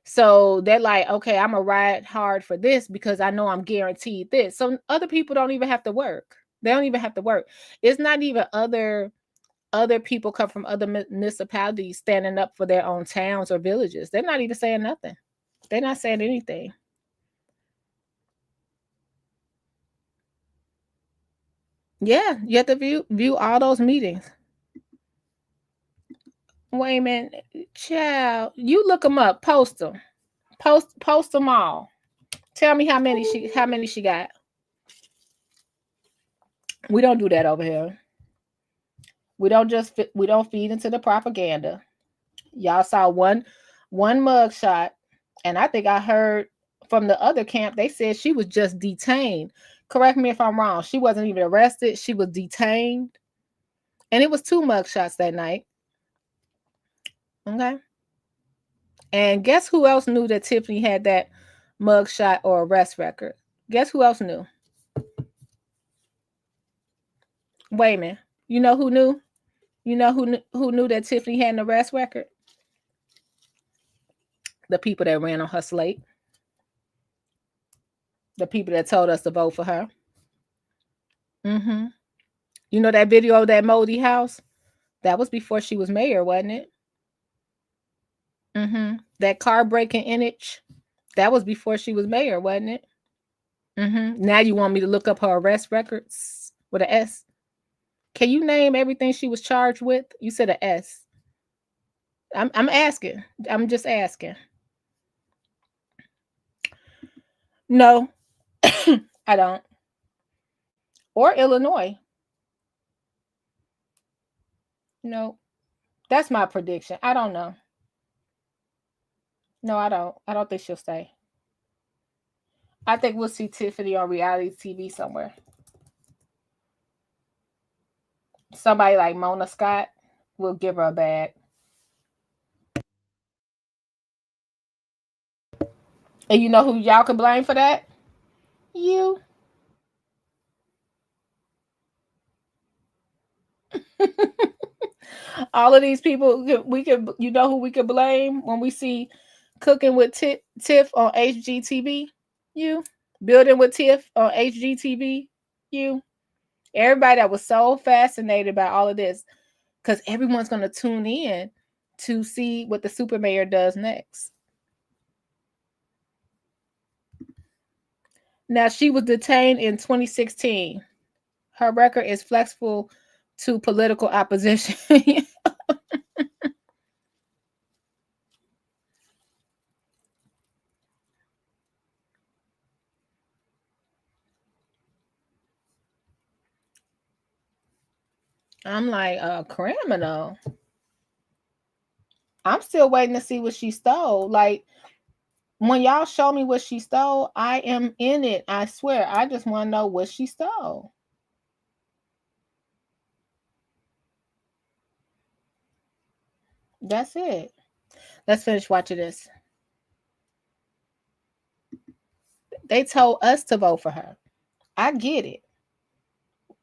Speaker 1: So they're like, okay, I'm gonna ride hard for this because I know I'm guaranteed this. So other people don't even have to work. They don't even have to work. It's not even other people come from other municipalities standing up for their own towns or villages. They're not even saying nothing. They're not saying anything. Yeah, you have to view all those meetings. Wait a minute, child. You look them up. Post them. Post them all. Tell me how many she got. We don't do that over here. We don't feed into the propaganda. Y'all saw one mugshot, and I think I heard from the other camp, they said she was just detained. Correct me if I'm wrong. She wasn't even arrested. She was detained. And it was 2 mugshots that night. Okay. And guess who else knew that Tiffany had that mugshot or arrest record? Guess who else knew? Wait a minute. You know who knew? You know who knew that Tiffany had an arrest record? The people that ran on her slate. The people that told us to vote for her. Mm-hmm. You know that video of that moldy house? That was before she was mayor, wasn't it? Mm-hmm. That car breaking image? That was before she was mayor, wasn't it? Mm-hmm. Now you want me to look up her arrest records with an S? Can you name everything she was charged with? You said an S. I'm asking. I'm just asking. No, I don't. Or Illinois. No, that's my prediction. I don't know. No, I don't. I don't think she'll stay. I think we'll see Tiffany on reality TV somewhere. Somebody like Mona Scott will give her a bag. And you know who y'all can blame for that? You. All of these people, we could, you know who we could blame when we see Cooking with Tiff on HGTV? You. Building with Tiff on HGTV? You. Everybody that was so fascinated by all of this, because everyone's going to tune in to see what the super mayor does next. Now, she was detained in 2016. Her record is flexible to political opposition. I'm like, a criminal. I'm still waiting to see what she stole. Like, when y'all show me what she stole, I am in it. I swear. I just want to know what she stole. That's it. Let's finish watching this. They told us to vote for her. I get it.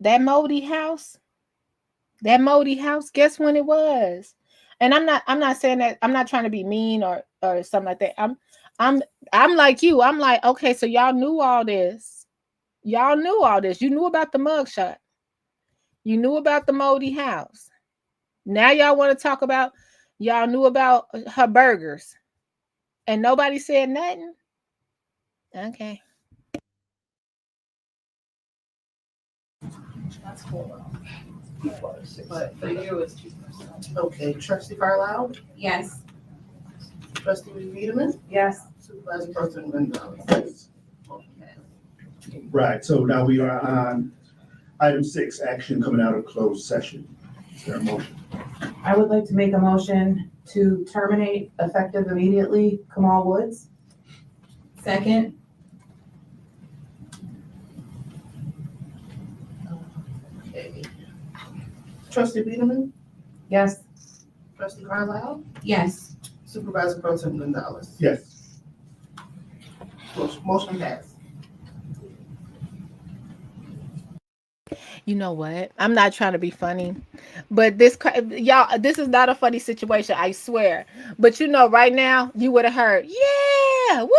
Speaker 1: That moldy house, guess when it was? And I'm not saying that, I'm not trying to be mean or something like that. I'm like you. I'm like, okay, so y'all knew all this. Y'all knew all this. You knew about the mugshot. You knew about the moldy house. Now y'all want to talk about y'all knew about her burgers. And nobody said nothing. Okay.
Speaker 6: That's cool. But for you, it's 2%. Okay, Trustee Carlisle,
Speaker 7: Yes.
Speaker 6: Trustee Wiedemann,
Speaker 10: Yes.
Speaker 6: Supervisor Pro Tem Gonzalez.
Speaker 5: Right, so now we are on item 6, action coming out of closed session. Is there a motion?
Speaker 10: I would like to make a motion to terminate effective immediately Kamal Woods.
Speaker 7: Second.
Speaker 6: Okay. Trustee Wiedemann,
Speaker 10: Yes.
Speaker 6: Trustee Carlisle,
Speaker 7: Yes.
Speaker 6: Supervisor Pro Tem Gonzalez.
Speaker 5: Yes.
Speaker 6: Motion passed.
Speaker 1: You know what? I'm not trying to be funny, but this, y'all, this is not a funny situation, I swear. But you know, right now, you would have heard, yeah, woo,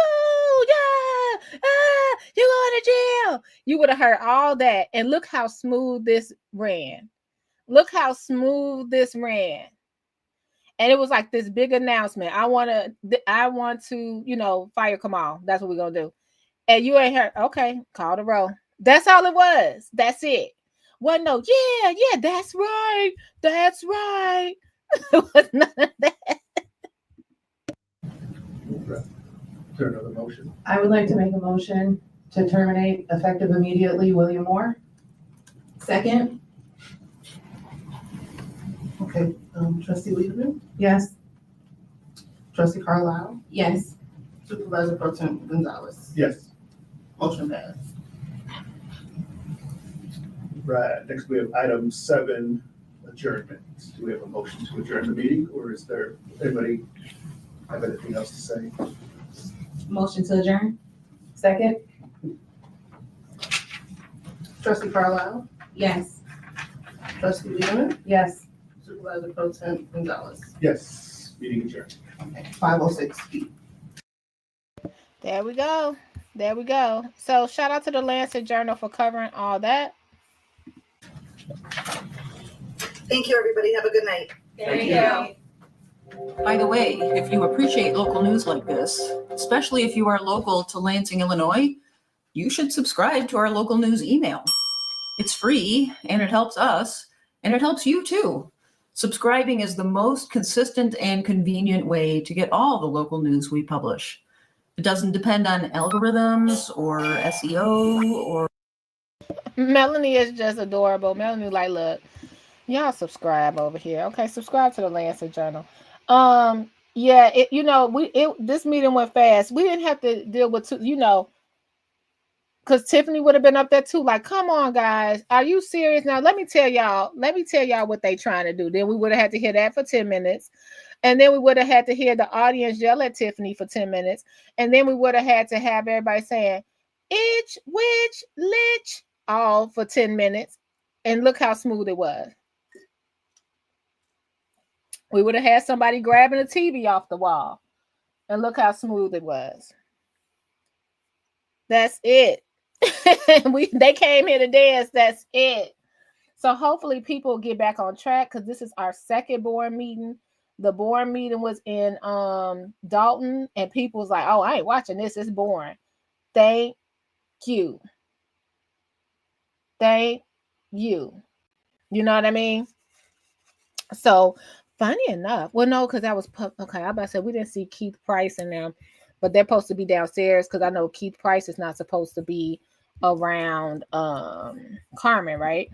Speaker 1: yeah, you going to jail. You would have heard all that. And look how smooth this ran. Look how smooth this ran. And it was like this big announcement. I want to, you know, fire Kamal. That's what we're going to do. And you ain't heard, okay, call the roll. That's all it was. That's it. Well, no, yeah, that's right. That's right. It was none of that.
Speaker 5: Is there another motion?
Speaker 10: I would like to make a motion to terminate effective immediately William Moore.
Speaker 7: Second.
Speaker 6: Okay, Trustee Wiedemann,
Speaker 10: Yes.
Speaker 6: Trustee Carlisle,
Speaker 7: Yes.
Speaker 6: Supervisor Pro Tem Gonzalez.
Speaker 5: Yes.
Speaker 6: Motion passed.
Speaker 5: Right, next we have item 7, adjournment. Do we have a motion to adjourn the meeting, or is there anybody have anything else to say?
Speaker 7: Motion to adjourn.
Speaker 10: Second.
Speaker 6: Trustee Carlisle,
Speaker 7: Yes.
Speaker 6: Trustee Wiedemann,
Speaker 10: Yes.
Speaker 6: Supervisor Pro Tem Gonzalez.
Speaker 5: Yes, meeting adjourned.
Speaker 6: Okay, 5:06 p.m.
Speaker 1: There we go. There we go. So shout out to the Lancet Journal for covering all that.
Speaker 9: Thank you, everybody. Have a good night.
Speaker 7: Thank you.
Speaker 2: By the way, if you appreciate local news like this, especially if you are local to Lansing, Illinois, you should subscribe to our local news email. It's free and it helps us and it helps you too. Subscribing is the most consistent and convenient way to get all the local news we publish. It doesn't depend on algorithms or SEO or.
Speaker 1: Melanie is just adorable. Melanie, like, look, y'all subscribe over here. Okay, subscribe to the Lancet Journal. Yeah, it, you know, this meeting went fast. We didn't have to deal with two, you know, because Tiffany would have been up there too. Like, come on, guys, are you serious? Now let me tell y'all what they trying to do. Then we would have had to hear that for 10 minutes. And then we would have had to hear the audience yell at Tiffany for 10 minutes. And then we would have had to have everybody saying, itch, witch, lich, all for 10 minutes. And look how smooth it was. We would have had somebody grabbing a TV off the wall. And look how smooth it was. That's it. They came here to dance. That's it. So hopefully people get back on track because this is our second board meeting. The board meeting was in Dolton, and people was like, oh, I ain't watching this. It's boring. Thank you. Thank you. You know what I mean? So funny enough, well, no, because that was okay. I about to say we didn't see Keith Price in them, but they're supposed to be downstairs because I know Keith Price is not supposed to be around Carmen, right?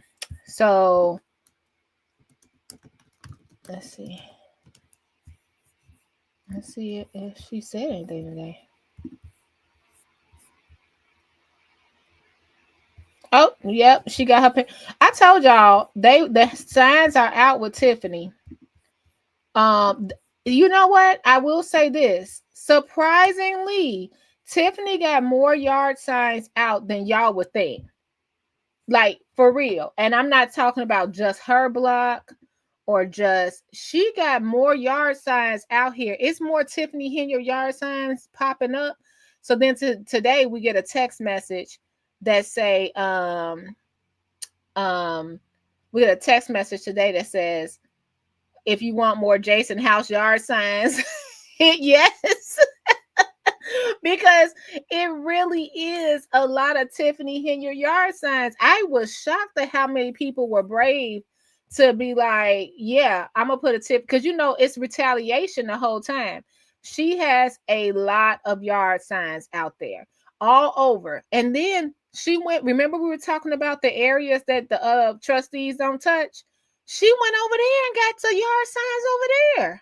Speaker 1: So let's see. Let's see if she said anything today. Oh, yep, she got her pen. I told y'all the signs are out with Tiffany. You know what? I will say this. Surprisingly, Tiffany got more yard signs out than y'all would think. Like, for real. And I'm not talking about just her block or just, she got more yard signs out here. It's more Tiffany Henry yard signs popping up. So then today we get a text message that say, we get a text message today that says, if you want more Jason House yard signs, hit yes. Because it really is a lot of Tiffany Henry yard signs. I was shocked at how many people were brave to be like, yeah, I'm going to put a tip. Because, you know, it's retaliation the whole time. She has a lot of yard signs out there all over. And then she went, remember we were talking about the areas that the trustees don't touch? She went over there and got the yard signs over there.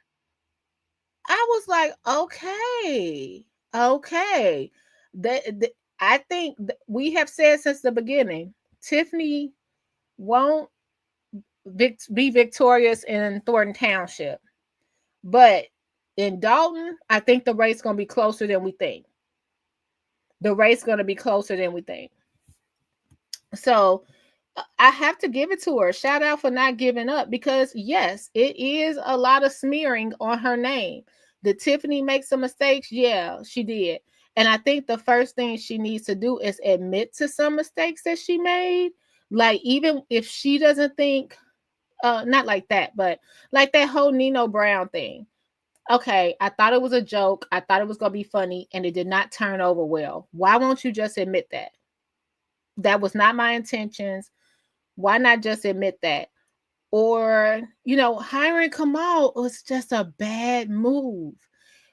Speaker 1: I was like, okay. I think we have said since the beginning, Tiffany won't be victorious in Thornton Township. But in Dolton, I think the race is going to be closer than we think. So I have to give it to her. Shout out for not giving up because, yes, it is a lot of smearing on her name. Did Tiffany make some mistakes? Yeah, she did. And I think the first thing she needs to do is admit to some mistakes that she made. Like, even if she doesn't think, not like that, but like that whole Nino Brown thing. Okay, I thought it was a joke. I thought it was going to be funny, and it did not turn over well. Why won't you just admit that? That was not my intentions. Why not just admit that? Or, you know, hiring Kamal was just a bad move.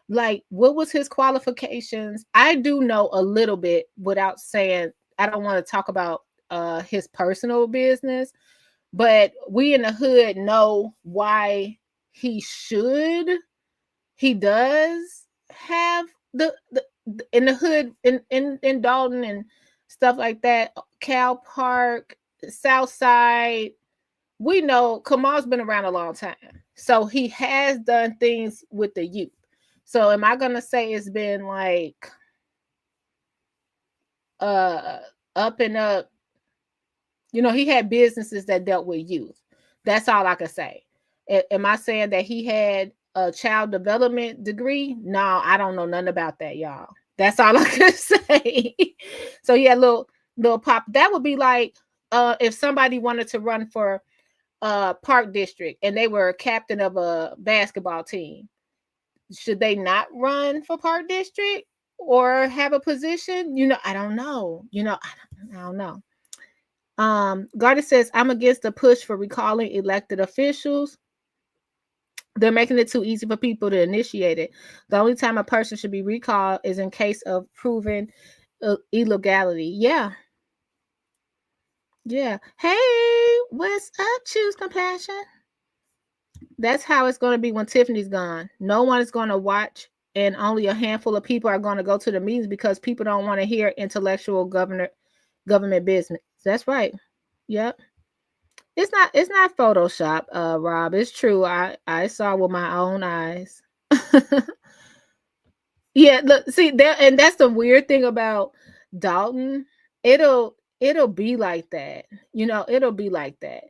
Speaker 1: Like, what was his qualifications? I do know a little bit without saying, I don't want to talk about his personal business, but we in the hood know why he does have the in the hood in Dolton and stuff like that, Cal Park, South Side. We know Kamal's been around a long time. So he has done things with the youth. So am I going to say it's been like up and up? You know, he had businesses that dealt with youth. That's all I can say. Am I saying that he had a child development degree? No, I don't know nothing about that, y'all. That's all I can say. So yeah, little pop. That would be like if somebody wanted to run for Park District and they were captain of a basketball team. Should they not run for Park District or have a position? You know, I don't know. I don't know. Garda says, I'm against the push for recalling elected officials. They're making it too easy for people to initiate it. The only time a person should be recalled is in case of proven illegality. Yeah. Hey, what's up, Choose Compassion? That's how it's going to be when Tiffany's gone. No one is going to watch, and only a handful of people are going to go to the meetings because people don't want to hear intellectual government business. That's right. Yep. It's not Photoshop, Rob. It's true. I saw with my own eyes. Yeah, look, see there, and that's the weird thing about Dolton. It'll be like that. It'll be like that.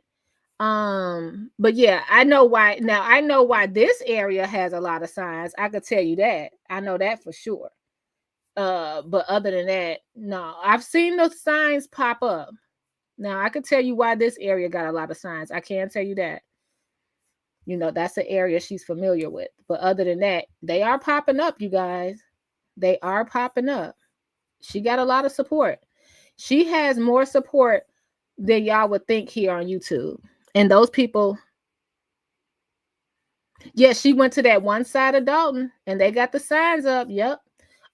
Speaker 1: But yeah, I know why. Now I know why this area has a lot of signs. I could tell you that. I know that for sure. But other than that, no. I've seen those signs pop up. Now I could tell you why this area got a lot of signs. I can't tell you that. That's an area she's familiar with. But other than that, they are popping up, you guys. They are popping up. She got a lot of support. She has more support than y'all would think here on YouTube. And those people, yeah, she went to that one side of Dolton and they got the signs up. Yep.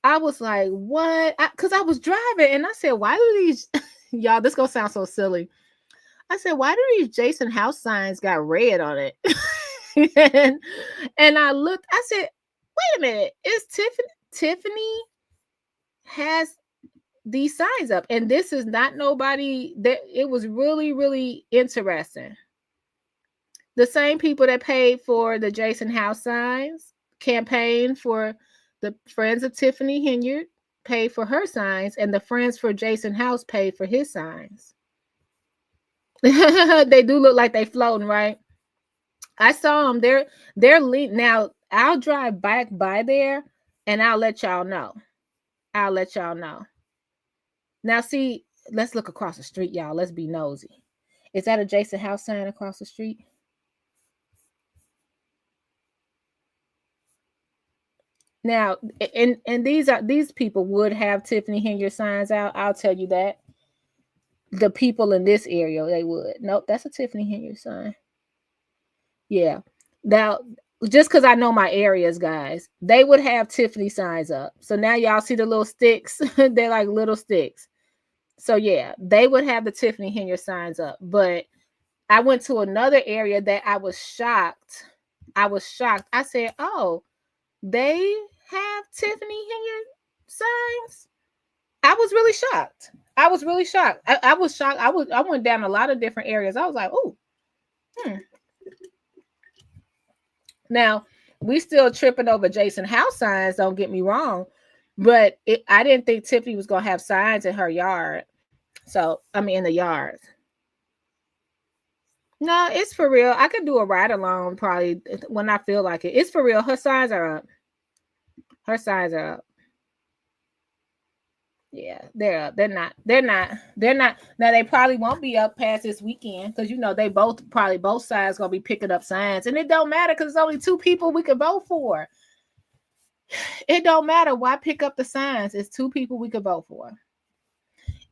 Speaker 1: I was like, what? Because I was driving and I said, why do these, y'all, this going to sound so silly. I said, why do these Jason House signs got red on it? and I looked, I said, wait a minute, is Tiffany has these signs up, and this is not nobody that. It was really, really interesting. The same people that paid for the Jason House signs campaign for the Friends of Tiffany Henyard paid for her signs, and the Friends for Jason House paid for his signs. They do look like they floating, right? I saw them. They're now. I'll drive back by there, and I'll let y'all know. Now, see, let's look across the street, y'all. Let's be nosy. Is that a Jason House sign across the street? Now, and these people would have Tiffany Henyard signs out. I'll tell you that. The people in this area, they would. Nope, that's a Tiffany Henyard sign. Yeah. Now, just because I know my areas, guys, they would have Tiffany signs up. So now y'all see the little sticks. They're like little sticks. So yeah, they would have the Tiffany Henyard signs up. But I went to another area that I was shocked. I said, oh, they have Tiffany Henyard signs? I was really shocked. I was shocked. I went down a lot of different areas. I was like, oh, Now, we still tripping over Jason House signs, don't get me wrong. But I didn't think Tiffany was going to have signs in her yard. So, in the yard. No, it's for real. I could do a ride along probably when I feel like it. It's for real. Her signs are up. Yeah, they're up. They're not. Now, they probably won't be up past this weekend because, they both sides going to be picking up signs. And it don't matter because it's only 2 people we could vote for. It don't matter. Why pick up the signs? It's 2 people we could vote for.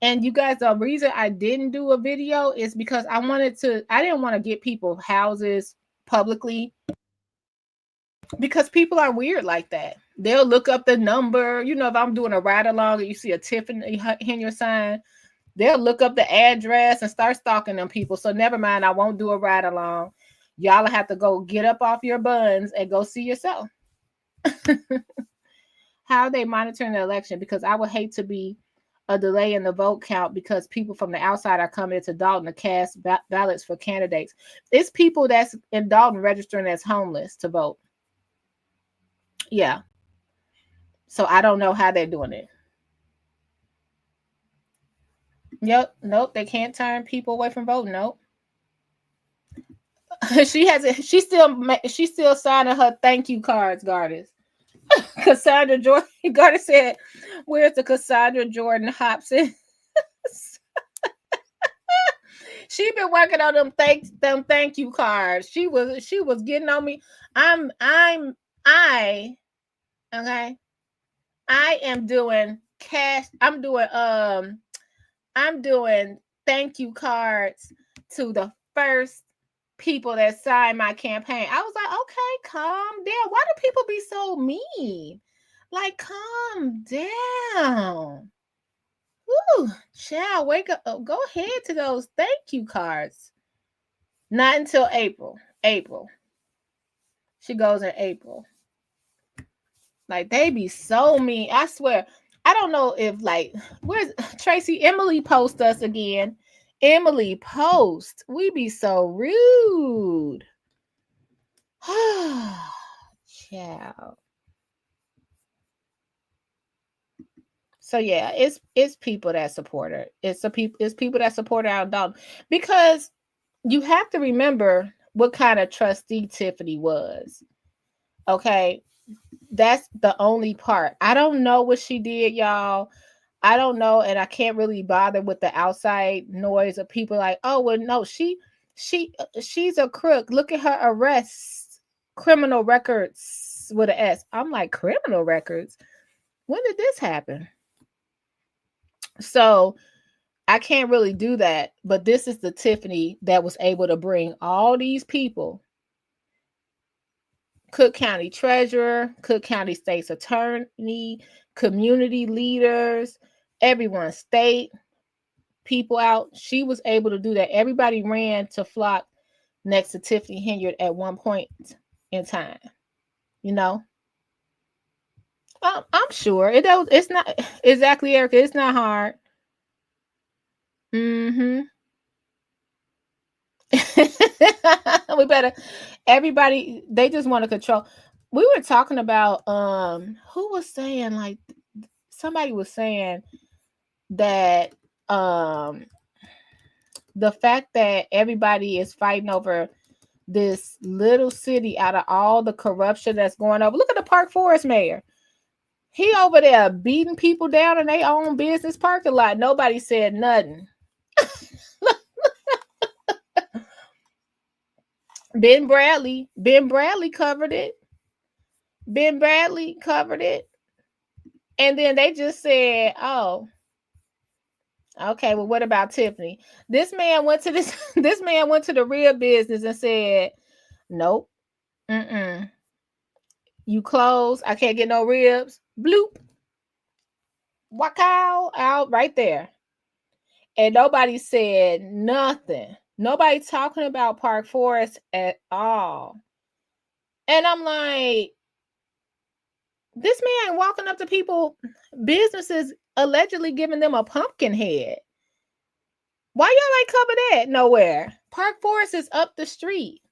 Speaker 1: And you guys, the reason I didn't do a video is because I didn't want to get people houses publicly because people are weird like that. They'll look up the number. If I'm doing a ride along and you see a Tiffany Henyard sign, they'll look up the address and start stalking them people. So never mind, I won't do a ride along. Y'all have to go get up off your buns and go see yourself. How are they monitoring the election? Because I would hate to be a delay in the vote count because people from the outside are coming into Dolton to cast ballots for candidates. It's people that's in Dolton registering as homeless to vote. Yeah. So I don't know how they're doing it. Yep. Nope. They can't turn people away from voting. Nope. She's still signing her thank you cards, Gardis. Cassandra Jordan. Gardis said, "Where's the Cassandra Jordan Hobson?" She been working on them thank you cards. She was getting on me. I am doing cash. I'm doing thank you cards to the first people that signed my campaign. I was like, okay, calm down. Why do people be so mean? Like, calm down. Ooh, child, wake up. Oh, go ahead to those thank you cards. Not until April. She goes in April. Like, they be so mean. I swear. I don't know if, where's Tracy? Emily post us again. Emily Post. We be so rude. Child. So yeah, it's people that support her. It's people that support her out of Dolton. Because you have to remember what kind of trustee Tiffany was. Okay. That's the only part. I don't know what she did, y'all. I don't know, and I can't really bother with the outside noise of people like, oh well, no, she's a crook. Look at her arrests, criminal records with an S. I'm like, criminal records? When did this happen? So I can't really do that, but this is the Tiffany that was able to bring all these people. Cook County Treasurer, Cook County State's Attorney, community leaders, everyone, state people out. She was able to do that. Everybody ran to flock next to Tiffany Henyard at one point in time. You know? I'm sure. It's not exactly, Erica. It's not hard. Mm-hmm. We better, everybody, they just want to control. We were talking about who was saying, like, somebody was saying that the fact that everybody is fighting over this little city out of all the corruption that's going over. Look at the Park Forest mayor. He over there beating people down in their own business parking lot. Nobody said nothing. Ben Bradley covered it. Ben Bradley covered it. And then they just said, oh, okay, well, what about Tiffany? This man went to the real business and said, nope. You close. I can't get no ribs. Bloop. Wackow, out right there. And nobody said nothing. Nobody talking about Park Forest at all. And I'm like, this man walking up to people, businesses, allegedly giving them a pumpkin head. Why y'all ain't cover that nowhere? Park Forest is up the street.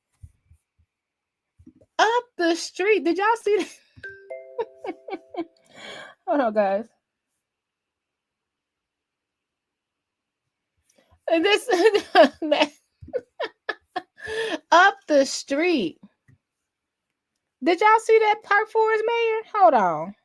Speaker 1: Up the street. Did y'all see that? Hold on, guys. And this up the street. Did y'all see that Park Forest mayor? Hold on.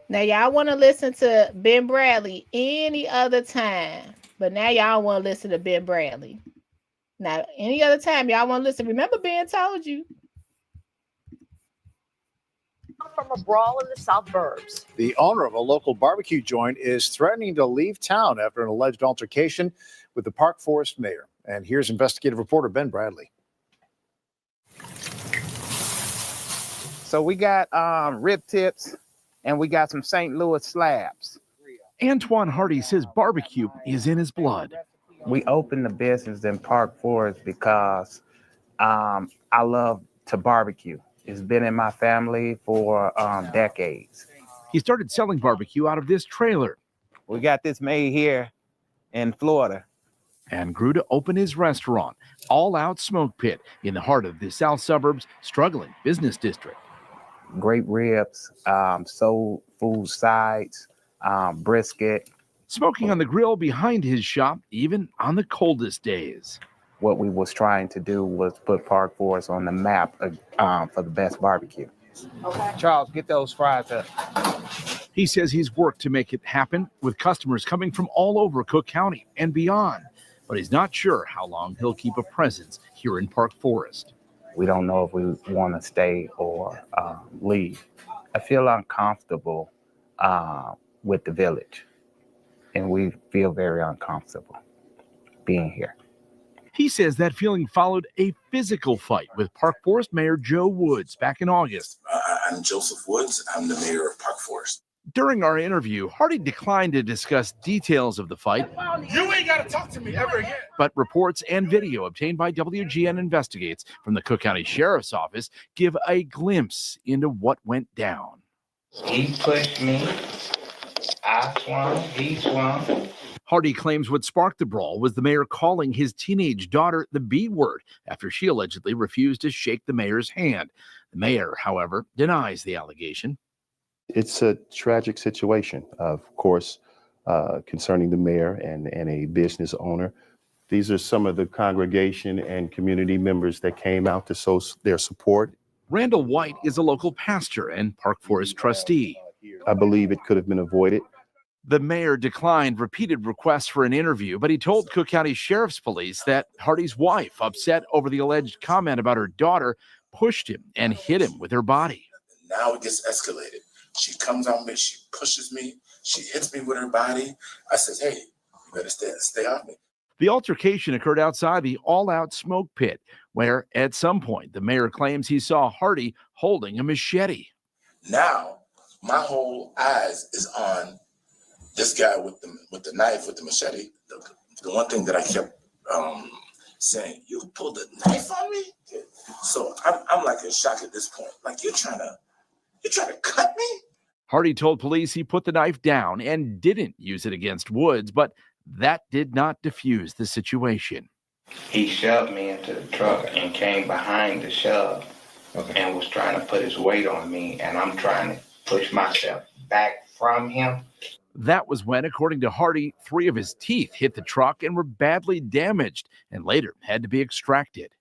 Speaker 1: Now y'all want to listen to Ben Bradley any other time, but now y'all want to listen to Ben Bradley. Now, any other time y'all want to listen, remember Ben told you.
Speaker 11: From a brawl in the South Burbs.
Speaker 12: The owner of a local barbecue joint is threatening to leave town after an alleged altercation with the Park Forest mayor. And here's investigative reporter Ben Bradley.
Speaker 13: So we got rib tips and we got some St. Louis slabs.
Speaker 14: Antoine Hardy says barbecue is in his blood.
Speaker 13: We opened the business in Park Forest because I love to barbecue. It's been in my family for decades.
Speaker 14: He started selling barbecue out of this trailer.
Speaker 13: We got this made here in Florida.
Speaker 14: And grew to open his restaurant, All Out Smoke Pit, in the heart of the South Suburbs' struggling business district.
Speaker 13: Great ribs, soul food sides, brisket.
Speaker 14: Smoking on the grill behind his shop, even on the coldest days.
Speaker 13: What we was trying to do was put Park Forest on the map for the best barbecue. Okay. Charles, get those fries up.
Speaker 14: He says he's worked to make it happen with customers coming from all over Cook County and beyond, but he's not sure how long he'll keep a presence here in Park Forest.
Speaker 13: We don't know if we want to stay or leave. I feel uncomfortable with the village, and we feel very uncomfortable being here.
Speaker 14: He says that feeling followed a physical fight with Park Forest Mayor Joe Woods back in August.
Speaker 15: I'm Joseph Woods. I'm the mayor of Park Forest.
Speaker 14: During our interview, Hardy declined to discuss details of the fight.
Speaker 15: You ain't got to talk to me ever again.
Speaker 14: But reports and video obtained by WGN Investigates from the Cook County Sheriff's Office give a glimpse into what went down.
Speaker 16: He pushed me. I swung. He swung.
Speaker 14: Hardy claims what sparked the brawl was the mayor calling his teenage daughter the B word after she allegedly refused to shake the mayor's hand. The mayor, however, denies the allegation.
Speaker 17: It's a tragic situation, of course, concerning the mayor and a business owner. These are some of the congregation and community members that came out to show their support.
Speaker 14: Randall White is a local pastor and Park Forest trustee.
Speaker 17: I believe it could have been avoided.
Speaker 14: The mayor declined repeated requests for an interview, but he told Cook County Sheriff's Police that Hardy's wife, upset over the alleged comment about her daughter, pushed him and hit him with her body.
Speaker 15: Now it gets escalated. She comes on me, she pushes me, she hits me with her body. I says, hey, you better stay off me.
Speaker 14: The altercation occurred outside the all-out smoke pit, where at some point the mayor claims he saw Hardy holding a machete.
Speaker 15: Now my whole eyes is on this guy with the knife, with the machete. The one thing that I kept saying, you pulled the knife on me? So I'm like in shock at this point. Like, you're trying to cut me?
Speaker 14: Hardy told police he put the knife down and didn't use it against Woods, but that did not diffuse the situation.
Speaker 16: He shoved me into the truck and came behind the shove and was trying to put his weight on me, and I'm trying to push myself back from him.
Speaker 14: That was when, according to Hardy, 3 of his teeth hit the truck and were badly damaged and later had to be extracted.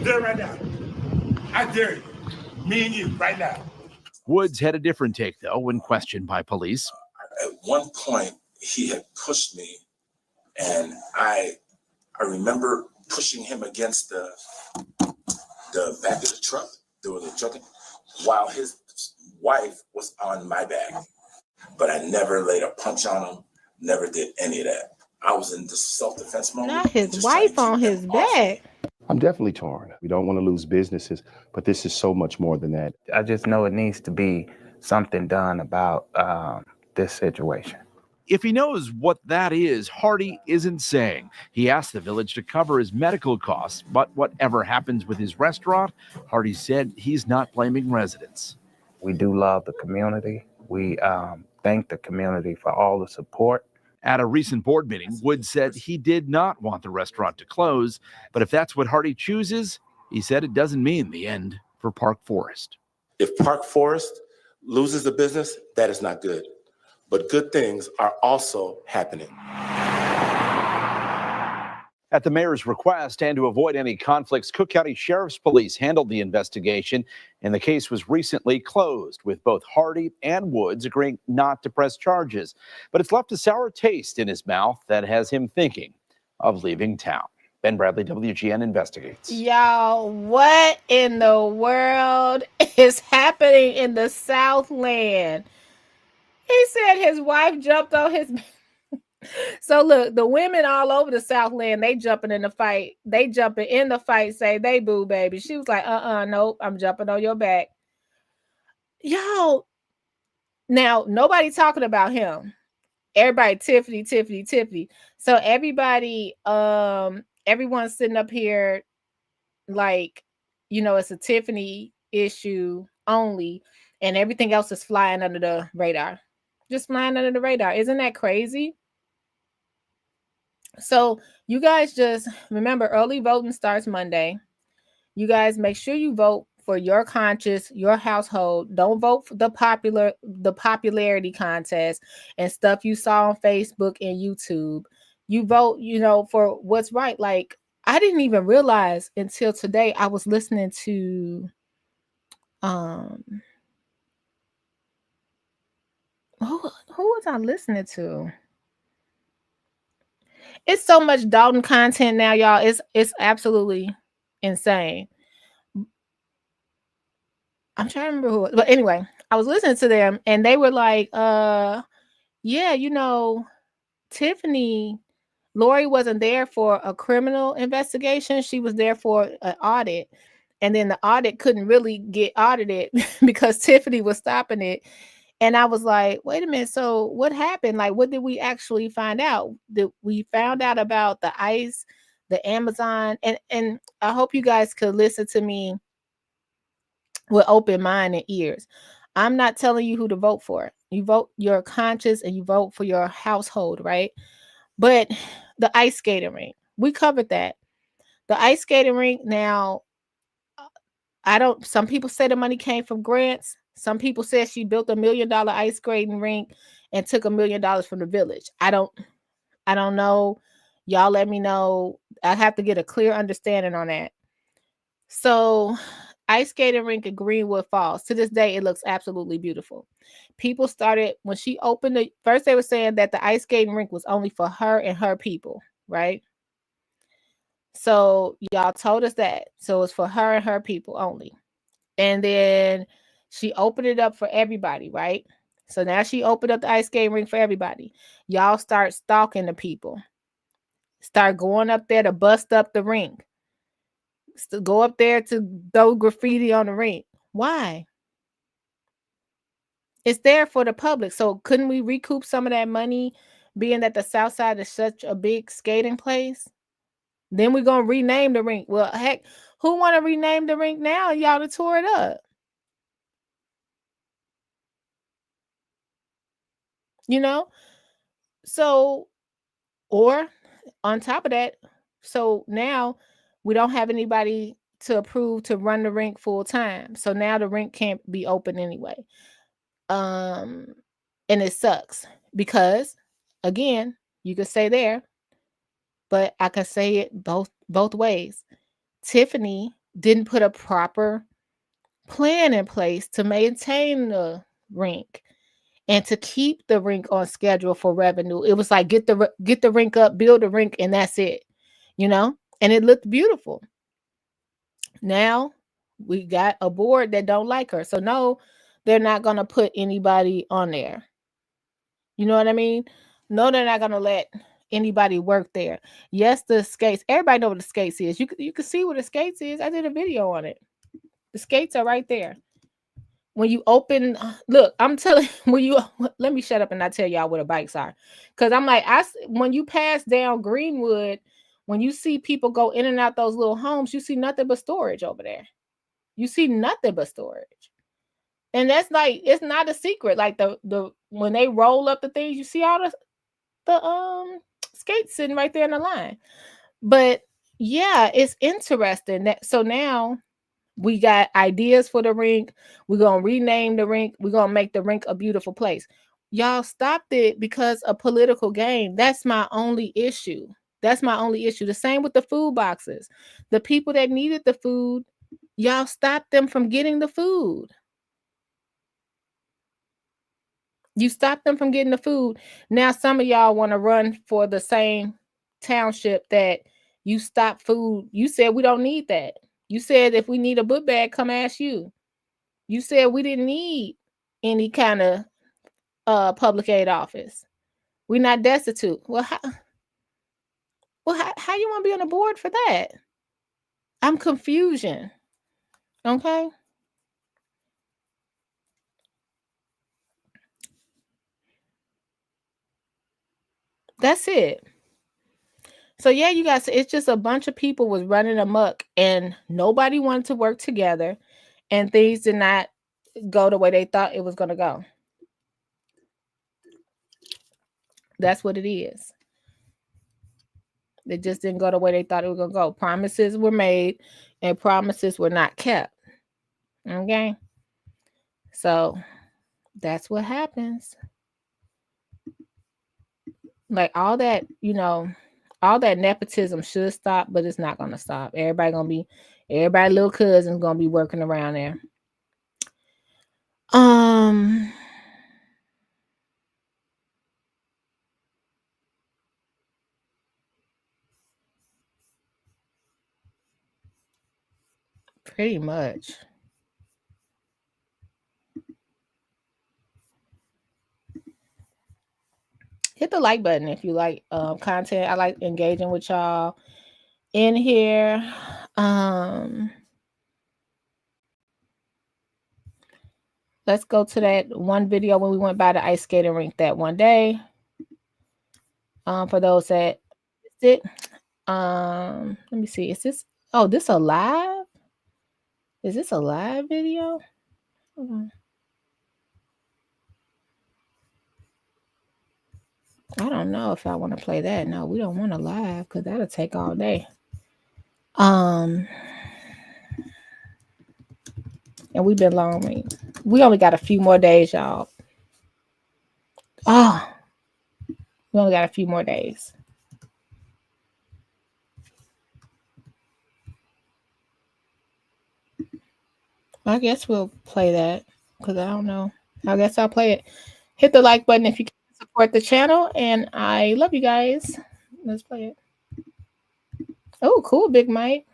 Speaker 15: There right now. I dare you. Me and you right now.
Speaker 14: Woods had a different take, though, when questioned by police.
Speaker 15: At one point, he had pushed me, and I remember pushing him against the back of the truck, while his wife was on my back. But I never laid a punch on him, never did any of that. I was in the self-defense mode.
Speaker 1: Not his wife on his back.
Speaker 17: I'm definitely torn. We don't want to lose businesses, but this is so much more than that.
Speaker 13: I just know it needs to be something done about this situation.
Speaker 14: If he knows what that is, Hardy isn't saying. He asked the village to cover his medical costs, but whatever happens with his restaurant, Hardy said he's not blaming residents.
Speaker 13: We do love the community. We thank the community for all the support.
Speaker 14: At a recent board meeting, Woods said he did not want the restaurant to close, but if that's what Hardy chooses, he said it doesn't mean the end for Park Forest.
Speaker 15: If Park Forest loses the business, that is not good. But good things are also happening.
Speaker 12: At the mayor's request and to avoid any conflicts, Cook County Sheriff's Police handled the investigation, and the case was recently closed, with both Hardy and Woods agreeing not to press charges. But it's left a sour taste in his mouth that has him thinking of leaving town. Ben Bradley, WGN Investigates.
Speaker 1: Y'all, what in the world is happening in the Southland? He said his wife jumped on his... So look, the women all over the Southland, they jumping in the fight. They jumping in the fight, say they boo baby. She was like, nope, I'm jumping on your back. Y'all, now nobody talking about him. Everybody Tiffany. So everybody, everyone's sitting up here like, it's a Tiffany issue only, and everything else is flying under the radar. Just flying under the radar. Isn't that crazy? So you guys just remember, early voting starts Monday. You guys make sure you vote for your conscience, your household. Don't vote for the popularity contest and stuff you saw on Facebook and YouTube. You vote, for what's right. Like, I didn't even realize until today. I was listening to who was I listening to? It's so much Dolton content now, y'all. It's absolutely insane. I'm trying to remember who, but anyway, I was listening to them and they were like, yeah, Tiffany Lori wasn't there for a criminal investigation. She was there for an audit. And then the audit couldn't really get audited because Tiffany was stopping it. And I was like, wait a minute. So what happened? Like, what did we actually find out? We found out about the ICE, the Amazon. And I hope you guys could listen to me with open mind and ears. I'm not telling you who to vote for. You vote your conscience and you vote for your household, right? But the ice skating rink, we covered that. The ice skating rink, now, some people say the money came from grants. Some people said she built $1 million ice skating rink and took $1 million from the village. I don't know. Y'all let me know. I have to get a clear understanding on that. So ice skating rink in Greenwood Falls, to this day, it looks absolutely beautiful. People started, when she opened it, first they were saying that the ice skating rink was only for her and her people, right? So y'all told us that. So it's for her and her people only. And then she opened it up for everybody, right? So now she opened up the ice skating rink for everybody. Y'all start stalking the people. Start going up there to bust up the rink. Go up there to throw graffiti on the rink. Why? It's there for the public. So couldn't we recoup some of that money, being that the South Side is such a big skating place? Then we're going to rename the rink. Well, heck, who want to rename the rink now? Y'all to tour it up. You know? So, or on top of that, so now we don't have anybody to approve to run the rink full time. So now the rink can't be open anyway. And it sucks because, again, you could say there, but I can say it both ways. Tiffany didn't put a proper plan in place to maintain the rink and to keep the rink on schedule for revenue. It was like get the rink up, build the rink, and that's it, you know. And it looked beautiful. Now we got a board that don't like her, so no, they're not gonna put anybody on there. You know what I mean? No, they're not gonna let anybody work there. Yes, the skates. Everybody know what the skates is. You can see what the skates is. I did a video on it. The skates are right there. When you open, look, I'm telling let me shut up and not tell y'all where the bikes are. Because I'm like, when you pass down Greenwood, when you see people go in and out those little homes, you see nothing but storage over there. You see nothing but storage. And that's like, it's not a secret. Like the when they roll up the things, you see all the skates sitting right there in the line. But yeah, it's interesting. So now we got ideas for the rink. We're going to rename the rink. We're going to make the rink a beautiful place. Y'all stopped it because of political gain. That's my only issue. That's my only issue. The same with the food boxes. The people that needed the food, y'all stopped them from getting the food. You stopped them from getting the food. Now some of y'all want to run for the same township that you stopped food. You said we don't need that. You said if we need a book bag, come ask you. You said we didn't need any kind of public aid office. We're not destitute. Well, how you want to be on the board for that? I'm confusion. Okay. That's it. So yeah, you guys, it's just a bunch of people was running amok and nobody wanted to work together and things did not go the way they thought it was going to go. That's what it is. It just didn't go the way they thought it was going to go. Promises were made and promises were not kept. Okay. So that's what happens. Like all that, all that nepotism should stop, but it's not going to stop. Everybody little cousin's going to be working around there. Pretty much. hit the like button if you like content. I like engaging with y'all in here. Let's go to that one video when we went by the ice skating rink that one day. For those that missed it, let me see. Is this? Oh, this a live? Is this a live video? Hold on. I don't know if I want to play that. No, we don't want to live because that'll take all day. And we've been long. We only got a few more days, y'all. Oh, we only got a few more days. I guess we'll play that because I don't know. I guess I'll play it. Hit the like button if you can support the channel, and I love you guys. Let's play it. Oh, cool, Big Mike.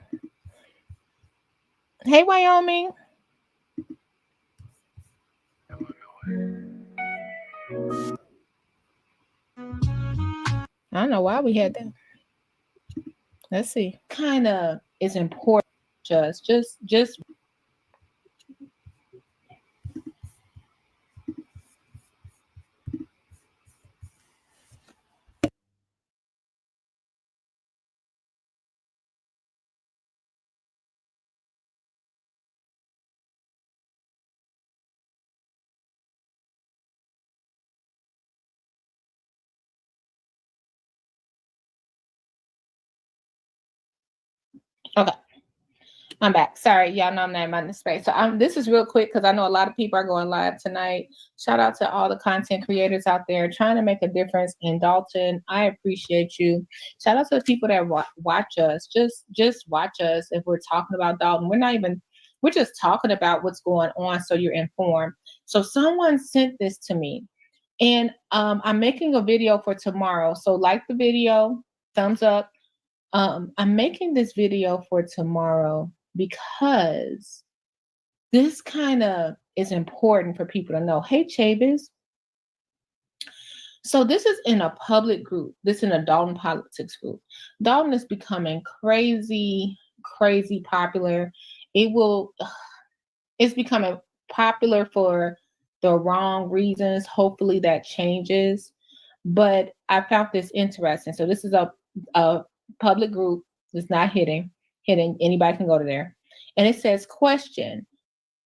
Speaker 1: Hey, Wyoming. I don't know why we had that. Let's see. Kind of is important. Just. Okay. I'm back. Sorry, y'all know I'm not in my space. So this is real quick because I know a lot of people are going live tonight. Shout out to all the content creators out there trying to make a difference in Dolton. I appreciate you. Shout out to the people that watch us. Just watch us if we're talking about Dolton. We're just talking about what's going on so you're informed. So someone sent this to me, and I'm making a video for tomorrow. So like the video, thumbs up. I'm making this video for tomorrow because this kind of is important for people to know. Hey, Chavis. So this is in a public group. This is in a Dolton politics group. Dolton is becoming crazy popular. It's becoming popular for the wrong reasons. Hopefully that changes. But I found this interesting. So this is a public group. It's not hidden. Anybody can go to there. And it says, question,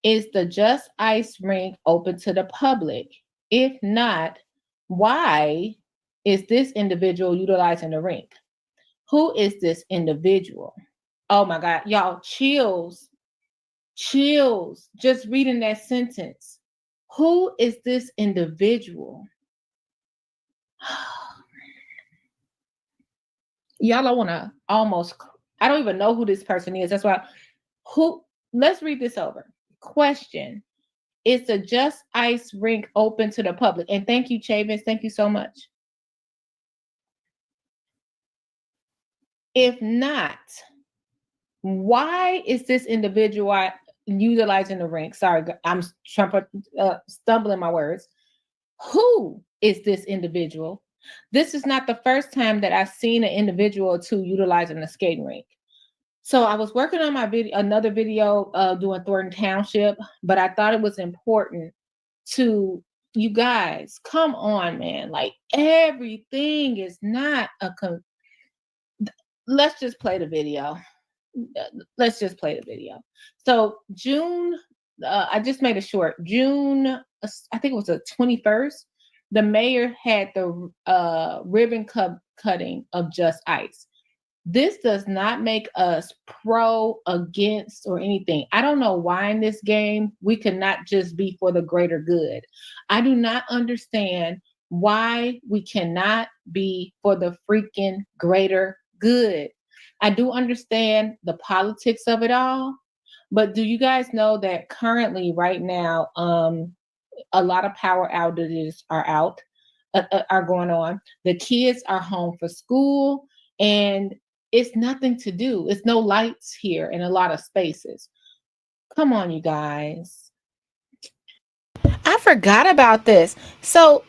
Speaker 1: is the Just Ice rink open to the public? If not, why is this individual utilizing the rink? Who is this individual? Oh my God, y'all, chills. Just reading that sentence. Who is this individual? Y'all, I don't even know who this person is. That's why, let's read this over. Question, is the Just Ice rink open to the public? And thank you, Chavis. Thank you so much. If not, why is this individual utilizing the rink? Sorry, I'm stumbling my words. Who is this individual? This is not the first time that I've seen an individual or two utilizing the skating rink. So I was working on another video doing Thornton Township, but I thought it was important to you guys. Come on, man! Like everything is not Let's just play the video. So June, I just made it short. June, I think it was the 21st. The mayor had the ribbon cutting of Just Ice. This does not make us pro, against, or anything. I don't know why in this game we cannot just be for the greater good. I do not understand why we cannot be for the freaking greater good. I do understand the politics of it all, but do you guys know that currently, right now, a lot of power outages are going on. The kids are home for school, and it's nothing to do. It's no lights here in a lot of spaces. Come on, you guys. I forgot about this. So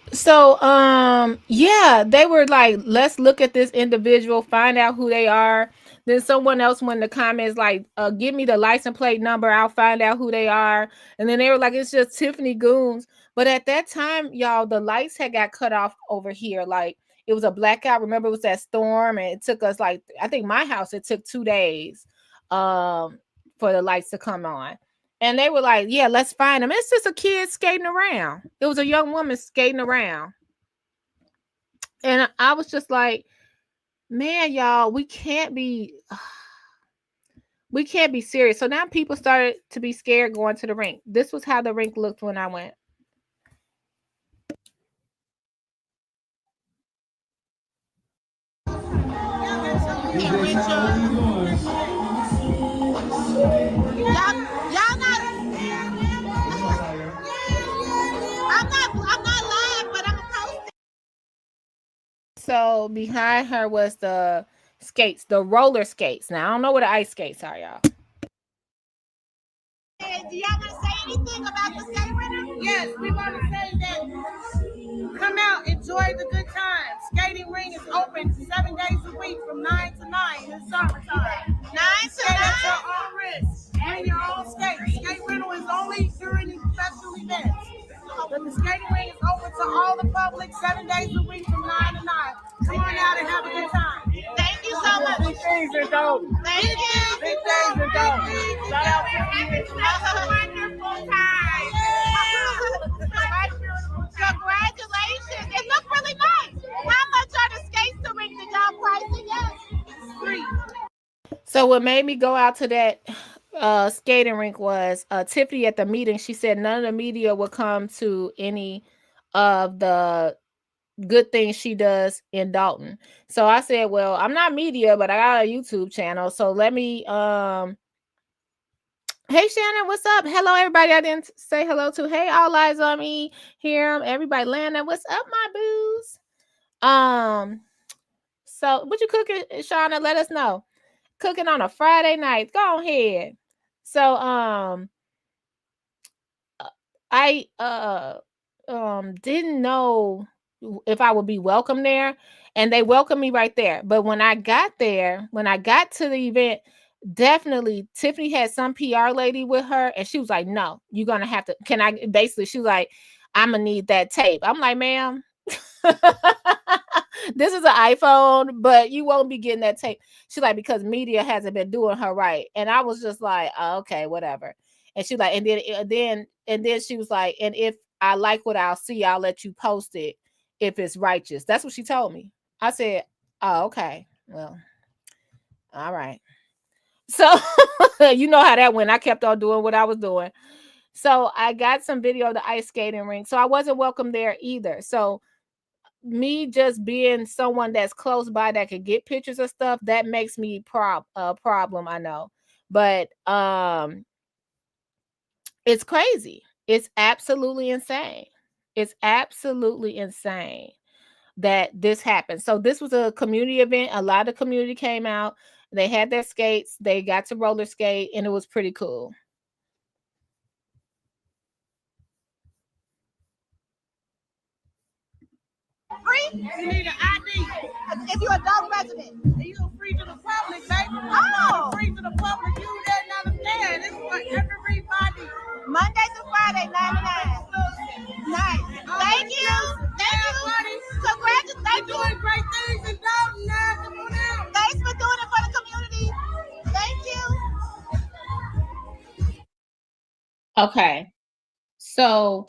Speaker 1: yeah, they were like, let's look at this individual, find out who they are. Then someone else went in the comments like, give me the license plate number, I'll find out who they are. And then they were like, it's just Tiffany Goons. But at that time, y'all, the lights had got cut off over here. Like, it was a blackout. Remember, it was that storm, and it took us like, I think my house, it took 2 days for the lights to come on. And they were like, yeah, let's find them. It's just a kid skating around. It was a young woman skating around. And I was just like, man, y'all, we can't be serious. So now people started to be scared going to the rink. This was how the rink looked when I went. So behind her was the skates, the roller skates. Now I don't know where the ice skates are, y'all.
Speaker 18: Do y'all want to say anything about the skate rental? Yes, we want to say that come out, enjoy the good times. Skating ring is open 7 days a week from 9 to 9 in summertime. 9 to 9? At your own risk. Bring your own skates. Skate rental is only during these special events. But the skating ring is open to all the public 7 days a week from 9 to 9. Come on out and have a good time. Thank you so much. Big things in Dolton. Thank you. Big things in Dolton. Shout out to you. Have a wonderful time. Congratulations. It looked really nice. How much are the skates to rink? Did y'all price it yet? Free.
Speaker 1: So what made me go out to that skating rink was Tiffany at the meeting. She said none of the media will come to any of the good things she does in Dolton. So I said, well, I'm not media, but I got a YouTube channel. So let me hey Shannon, what's up? Hello everybody. I didn't say hello to. Hey, all eyes on me. Here, everybody. Lana, what's up, my boos? So what you cooking, Shauna? Let us know. Cooking on a Friday night. Go ahead. So I didn't know if I would be welcome there, and they welcomed me right there. But when I got there, when I got to the event, definitely Tiffany had some PR lady with her, and she was like, no, you're gonna have to, she was like, I'm gonna need that tape. I'm like, ma'am, this is an iPhone, but you won't be getting that tape. She's like, because media hasn't been doing her right. And I was just like, oh, okay, whatever. And she was like, and then she was like, and if I like what I'll see, I'll let you post it if it's righteous. That's what she told me. I said, oh, okay, well, all right. So you know how that went. I kept on doing what I was doing. So I got some video of the ice skating rink. So I wasn't welcome there either. So me just being someone that's close by that could get pictures of stuff, that makes me a problem, I know. But it's crazy. It's absolutely insane. It's absolutely insane that this happened. So this was a community event. A lot of community came out. They had their skates. They got to roller skate, and it was pretty cool.
Speaker 18: Free? You need an ID. If you're a adult resident, and you're free to the public, baby. Oh, free to the public. You didn't understand. It's for everybody. Monday to Friday, 9 to 9. Nice. Thank you. Thank you. Congratulations. Thank you. Doing great things in Dolton now. Come on out. Thanks for doing it for the community. Thank you.
Speaker 1: Okay. So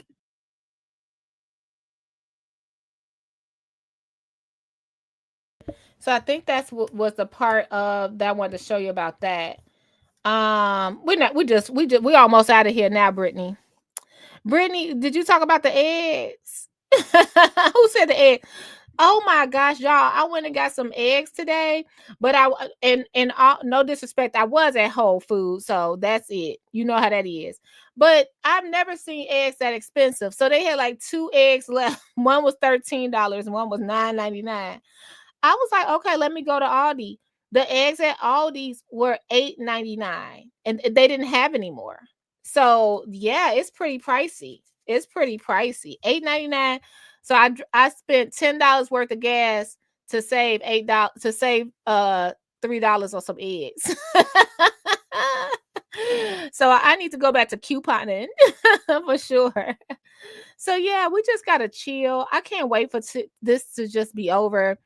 Speaker 1: I think that's what was the part of that I wanted to show you about that. We almost out of here now, Brittany. Brittany, did you talk about the eggs? Who said the egg? Oh my gosh, y'all! I went and got some eggs today, but no disrespect, I was at Whole Foods, so that's it. You know how that is. But I've never seen eggs that expensive. So they had like 2 eggs left. One was $13, and one was $9.99. I was like, okay, let me go to Aldi. The eggs at Aldi's were $8.99, and they didn't have any more. So yeah, it's pretty pricey. It's pretty pricey. $8.99. So I spent $10 worth of gas to save $8 to save $3 on some eggs. So I need to go back to couponing for sure. So yeah, we just gotta chill. I can't wait for this to just be over,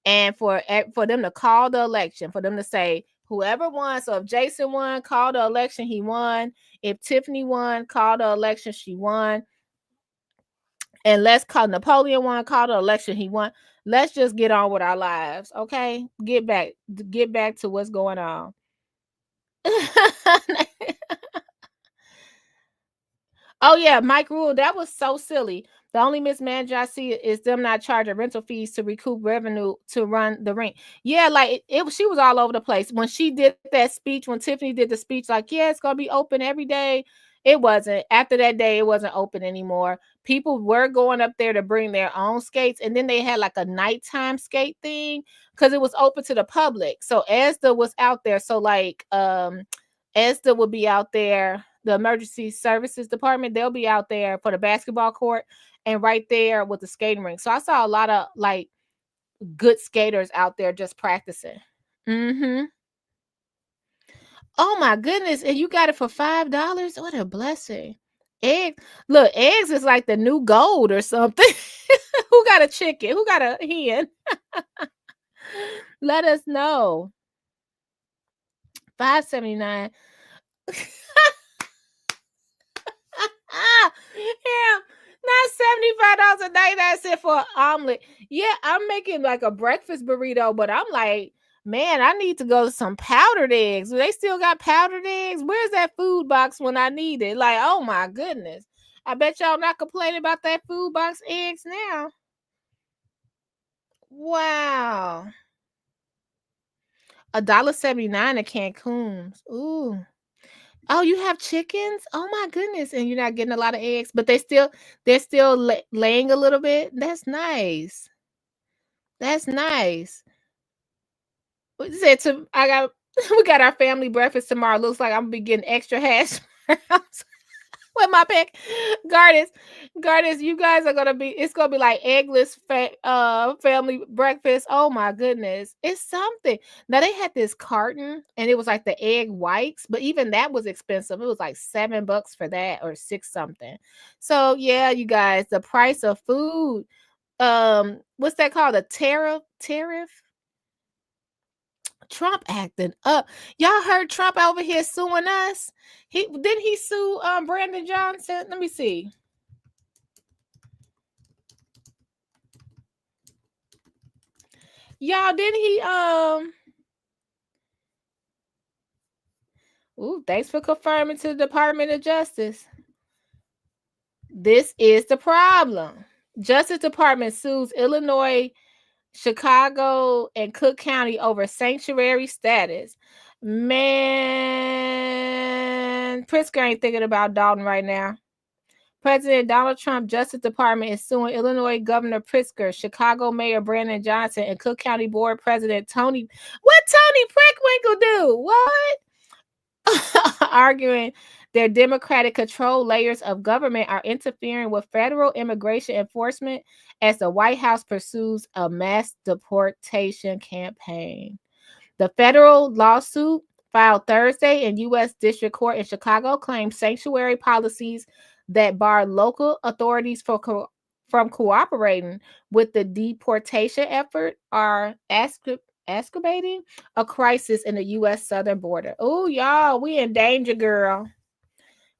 Speaker 1: and for them to call the election, for them to say whoever won. So if Jason won, call the election, he won. If Tiffany won, call the election, she won. And let's call Napoleon won, call the election, he won. Let's just get on with our lives, okay? Get back to what's going on. Oh yeah, Mike Rule, that was so silly. The only mismanagement I see is them not charging rental fees to recoup revenue to run the rink. Yeah, like she was all over the place when she did that speech. When Tiffany did the speech, like, yeah, it's gonna be open every day. It wasn't. After that day, it wasn't open anymore. People were going up there to bring their own skates, and then they had like a nighttime skate thing because it was open to the public. So ESDA was out there. So like ESDA would be out there. The emergency services department, they'll be out there for the basketball court and right there with the skating rink. So I saw a lot of like good skaters out there just practicing. Oh my goodness. And you got it for $5. What a blessing. Eggs. Look, eggs is like the new gold or something. Who got a chicken? Who got a hen? Let us know. $5.79. Yeah, not $75.99 for an omelet. Yeah, I'm making like a breakfast burrito, but I'm like, man, I need to go to some powdered eggs. Do they still got powdered eggs? Where's that food box when I need it? Like, oh my goodness. I bet y'all not complaining about that food box eggs now. Wow. $1.79 at Cancun's. Ooh. Oh, you have chickens? Oh my goodness. And you're not getting a lot of eggs, but they're still laying a little bit. That's nice. That's nice. We got our family breakfast tomorrow. Looks like I'm gonna be getting extra hash browns with my pick. Gardens, you guys are gonna be, it's gonna be like eggless family breakfast. Oh my goodness, it's something. Now they had this carton and it was like the egg whites, but even that was expensive. It was like $7 for that or $6 something. So yeah, you guys, the price of food, what's that called? A tariff? Trump acting up. Y'all heard Trump over here suing us? Didn't he sue Brandon Johnson? Let me see. Y'all, didn't he Ooh, thanks for confirming to the Department of Justice. This is the problem. Justice Department sues Illinois, Chicago, and Cook County over sanctuary status. Man, Pritzker ain't thinking about Dolton right now. President Donald Trump Justice Department is suing Illinois Governor Pritzker, Chicago Mayor Brandon Johnson, and Cook County Board President Tony. What Tony Preckwinkle do? What? Arguing their Democratic control layers of government are interfering with federal immigration enforcement as the White House pursues a mass deportation campaign. The federal lawsuit filed Thursday in U.S. District Court in Chicago claims sanctuary policies that bar local authorities from cooperating with the deportation effort are exacerbating a crisis in the U.S. southern border. Oh, y'all, we in danger, girl.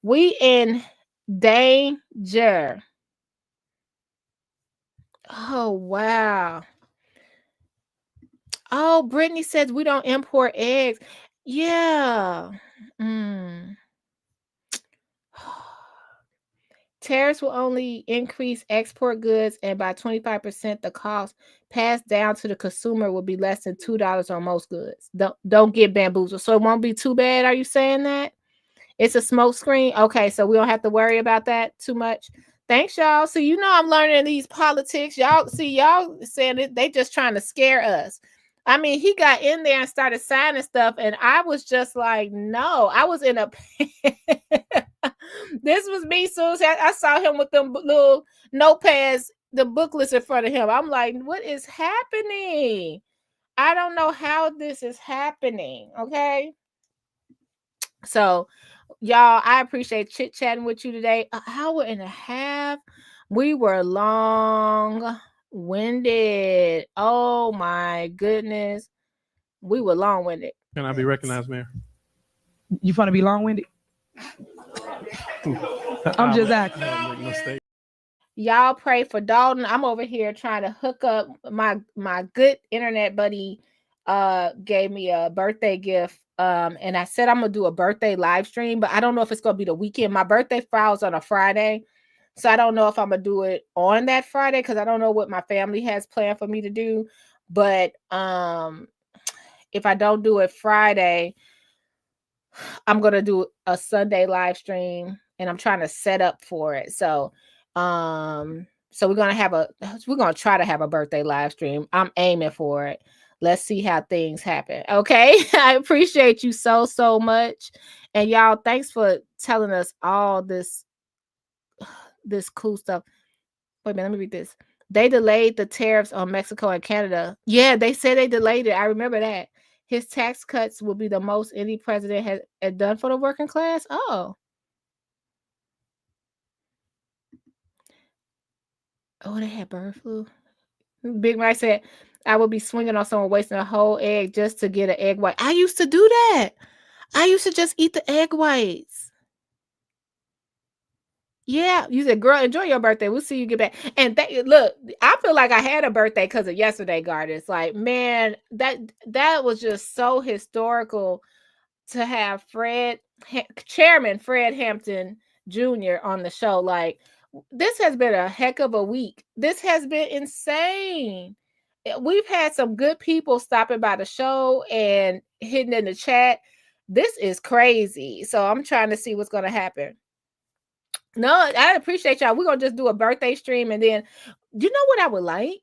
Speaker 1: We in danger. Oh, wow. Oh, Brittany says we don't import eggs. Yeah. Tariffs will only increase export goods, and by 25%, the cost passed down to the consumer will be less than $2 on most goods. Don't get bamboozled. So it won't be too bad. Are you saying that? It's a smoke screen? Okay, so we don't have to worry about that too much. Thanks, y'all. So you know I'm learning these politics. Y'all saying it, they just trying to scare us. I mean, he got in there and started signing stuff, and I was just like, no. I was in a This was me soon as I saw him with them little notepads, the booklets in front of him. I'm like, what is happening? I don't know how this is happening. Okay. So, y'all, I appreciate chit-chatting with you today. An hour and a half. We were long-winded. Oh, my goodness. We were long-winded.
Speaker 19: Can I be recognized, Mayor?
Speaker 13: You want to be long-winded? I'm just asking.
Speaker 1: Y'all pray for Dolton. I'm over here trying to hook up. My good internet buddy gave me a birthday gift. And I said I'm gonna do a birthday live stream, but I don't know if it's gonna be the weekend. My birthday falls on a Friday, so I don't know if I'm gonna do it on that Friday because I don't know what my family has planned for me to do. But if I don't do it Friday, I'm gonna do a Sunday live stream, and I'm trying to set up for it. So we're gonna try to have a birthday live stream. I'm aiming for it. Let's see how things happen. Okay. I appreciate you so much. And y'all, thanks for telling us all this cool stuff. Wait a minute, let me read this. They delayed the tariffs on Mexico and Canada. Yeah, they said they delayed it. I remember that. His tax cuts will be the most any president has done for the working class. Oh, they had bird flu. Big Mike said, I would be swinging on someone wasting a whole egg just to get an egg white. I used to do that. I used to just eat the egg whites. Yeah, you said, girl, enjoy your birthday. We'll see you get back. And look, I feel like I had a birthday because of yesterday, Gardens. Like, man, that was just so historical to have Chairman Fred Hampton Jr. on the show. Like, this has been a heck of a week. This has been insane. We've had some good people stopping by the show and hitting in the chat. This is crazy. So I'm trying to see what's going to happen. No, I appreciate y'all. We're going to just do a birthday stream. And then, you know what I would like?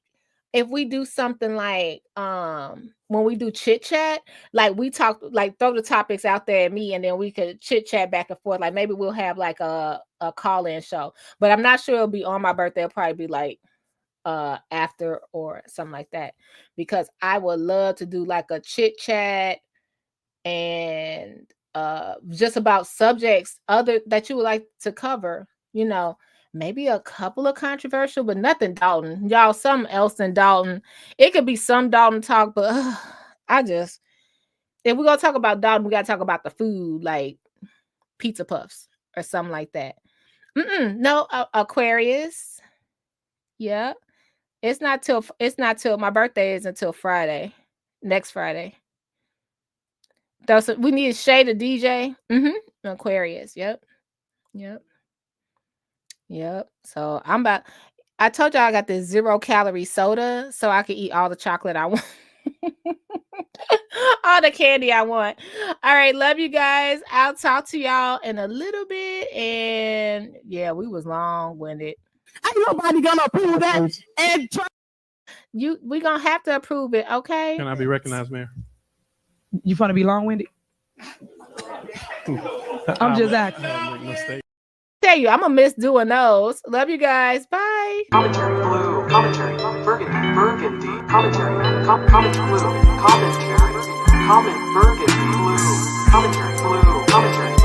Speaker 1: If we do something like, when we do chit chat, like we talk, like throw the topics out there at me, and then we could chit chat back and forth. Like maybe we'll have like a call-in show, but I'm not sure it'll be on my birthday. It'll probably be like, after or something like that, because I would love to do like a chit chat and just about subjects other that you would like to cover, you know, maybe a couple of controversial, but nothing Dolton, y'all, something else than Dolton. It could be some Dolton talk, but if we're gonna talk about Dolton, we gotta talk about the food, like pizza puffs or something like that. No, Aquarius. Yeah. It's not till my birthday is until Friday, next Friday. We need Shay to DJ. Aquarius. Yep. So I told y'all I got this 0-calorie soda, so I can eat all the chocolate I want. All the candy I want. All right, love you guys. I'll talk to y'all in a little bit. And yeah, we was long-winded.
Speaker 18: Ain't nobody gonna approve that. And
Speaker 1: we gonna have to approve it, okay?
Speaker 19: Can I be recognized, Mayor?
Speaker 13: You want to be long-winded? I'm just asking.
Speaker 1: Tell you, I'm gonna miss doing those. Love you guys. Bye.
Speaker 20: Commentary Blue Commentary Burgundy Commentary Comment Blue Commentary Comment Burgundy Blue Commentary Blue Commentary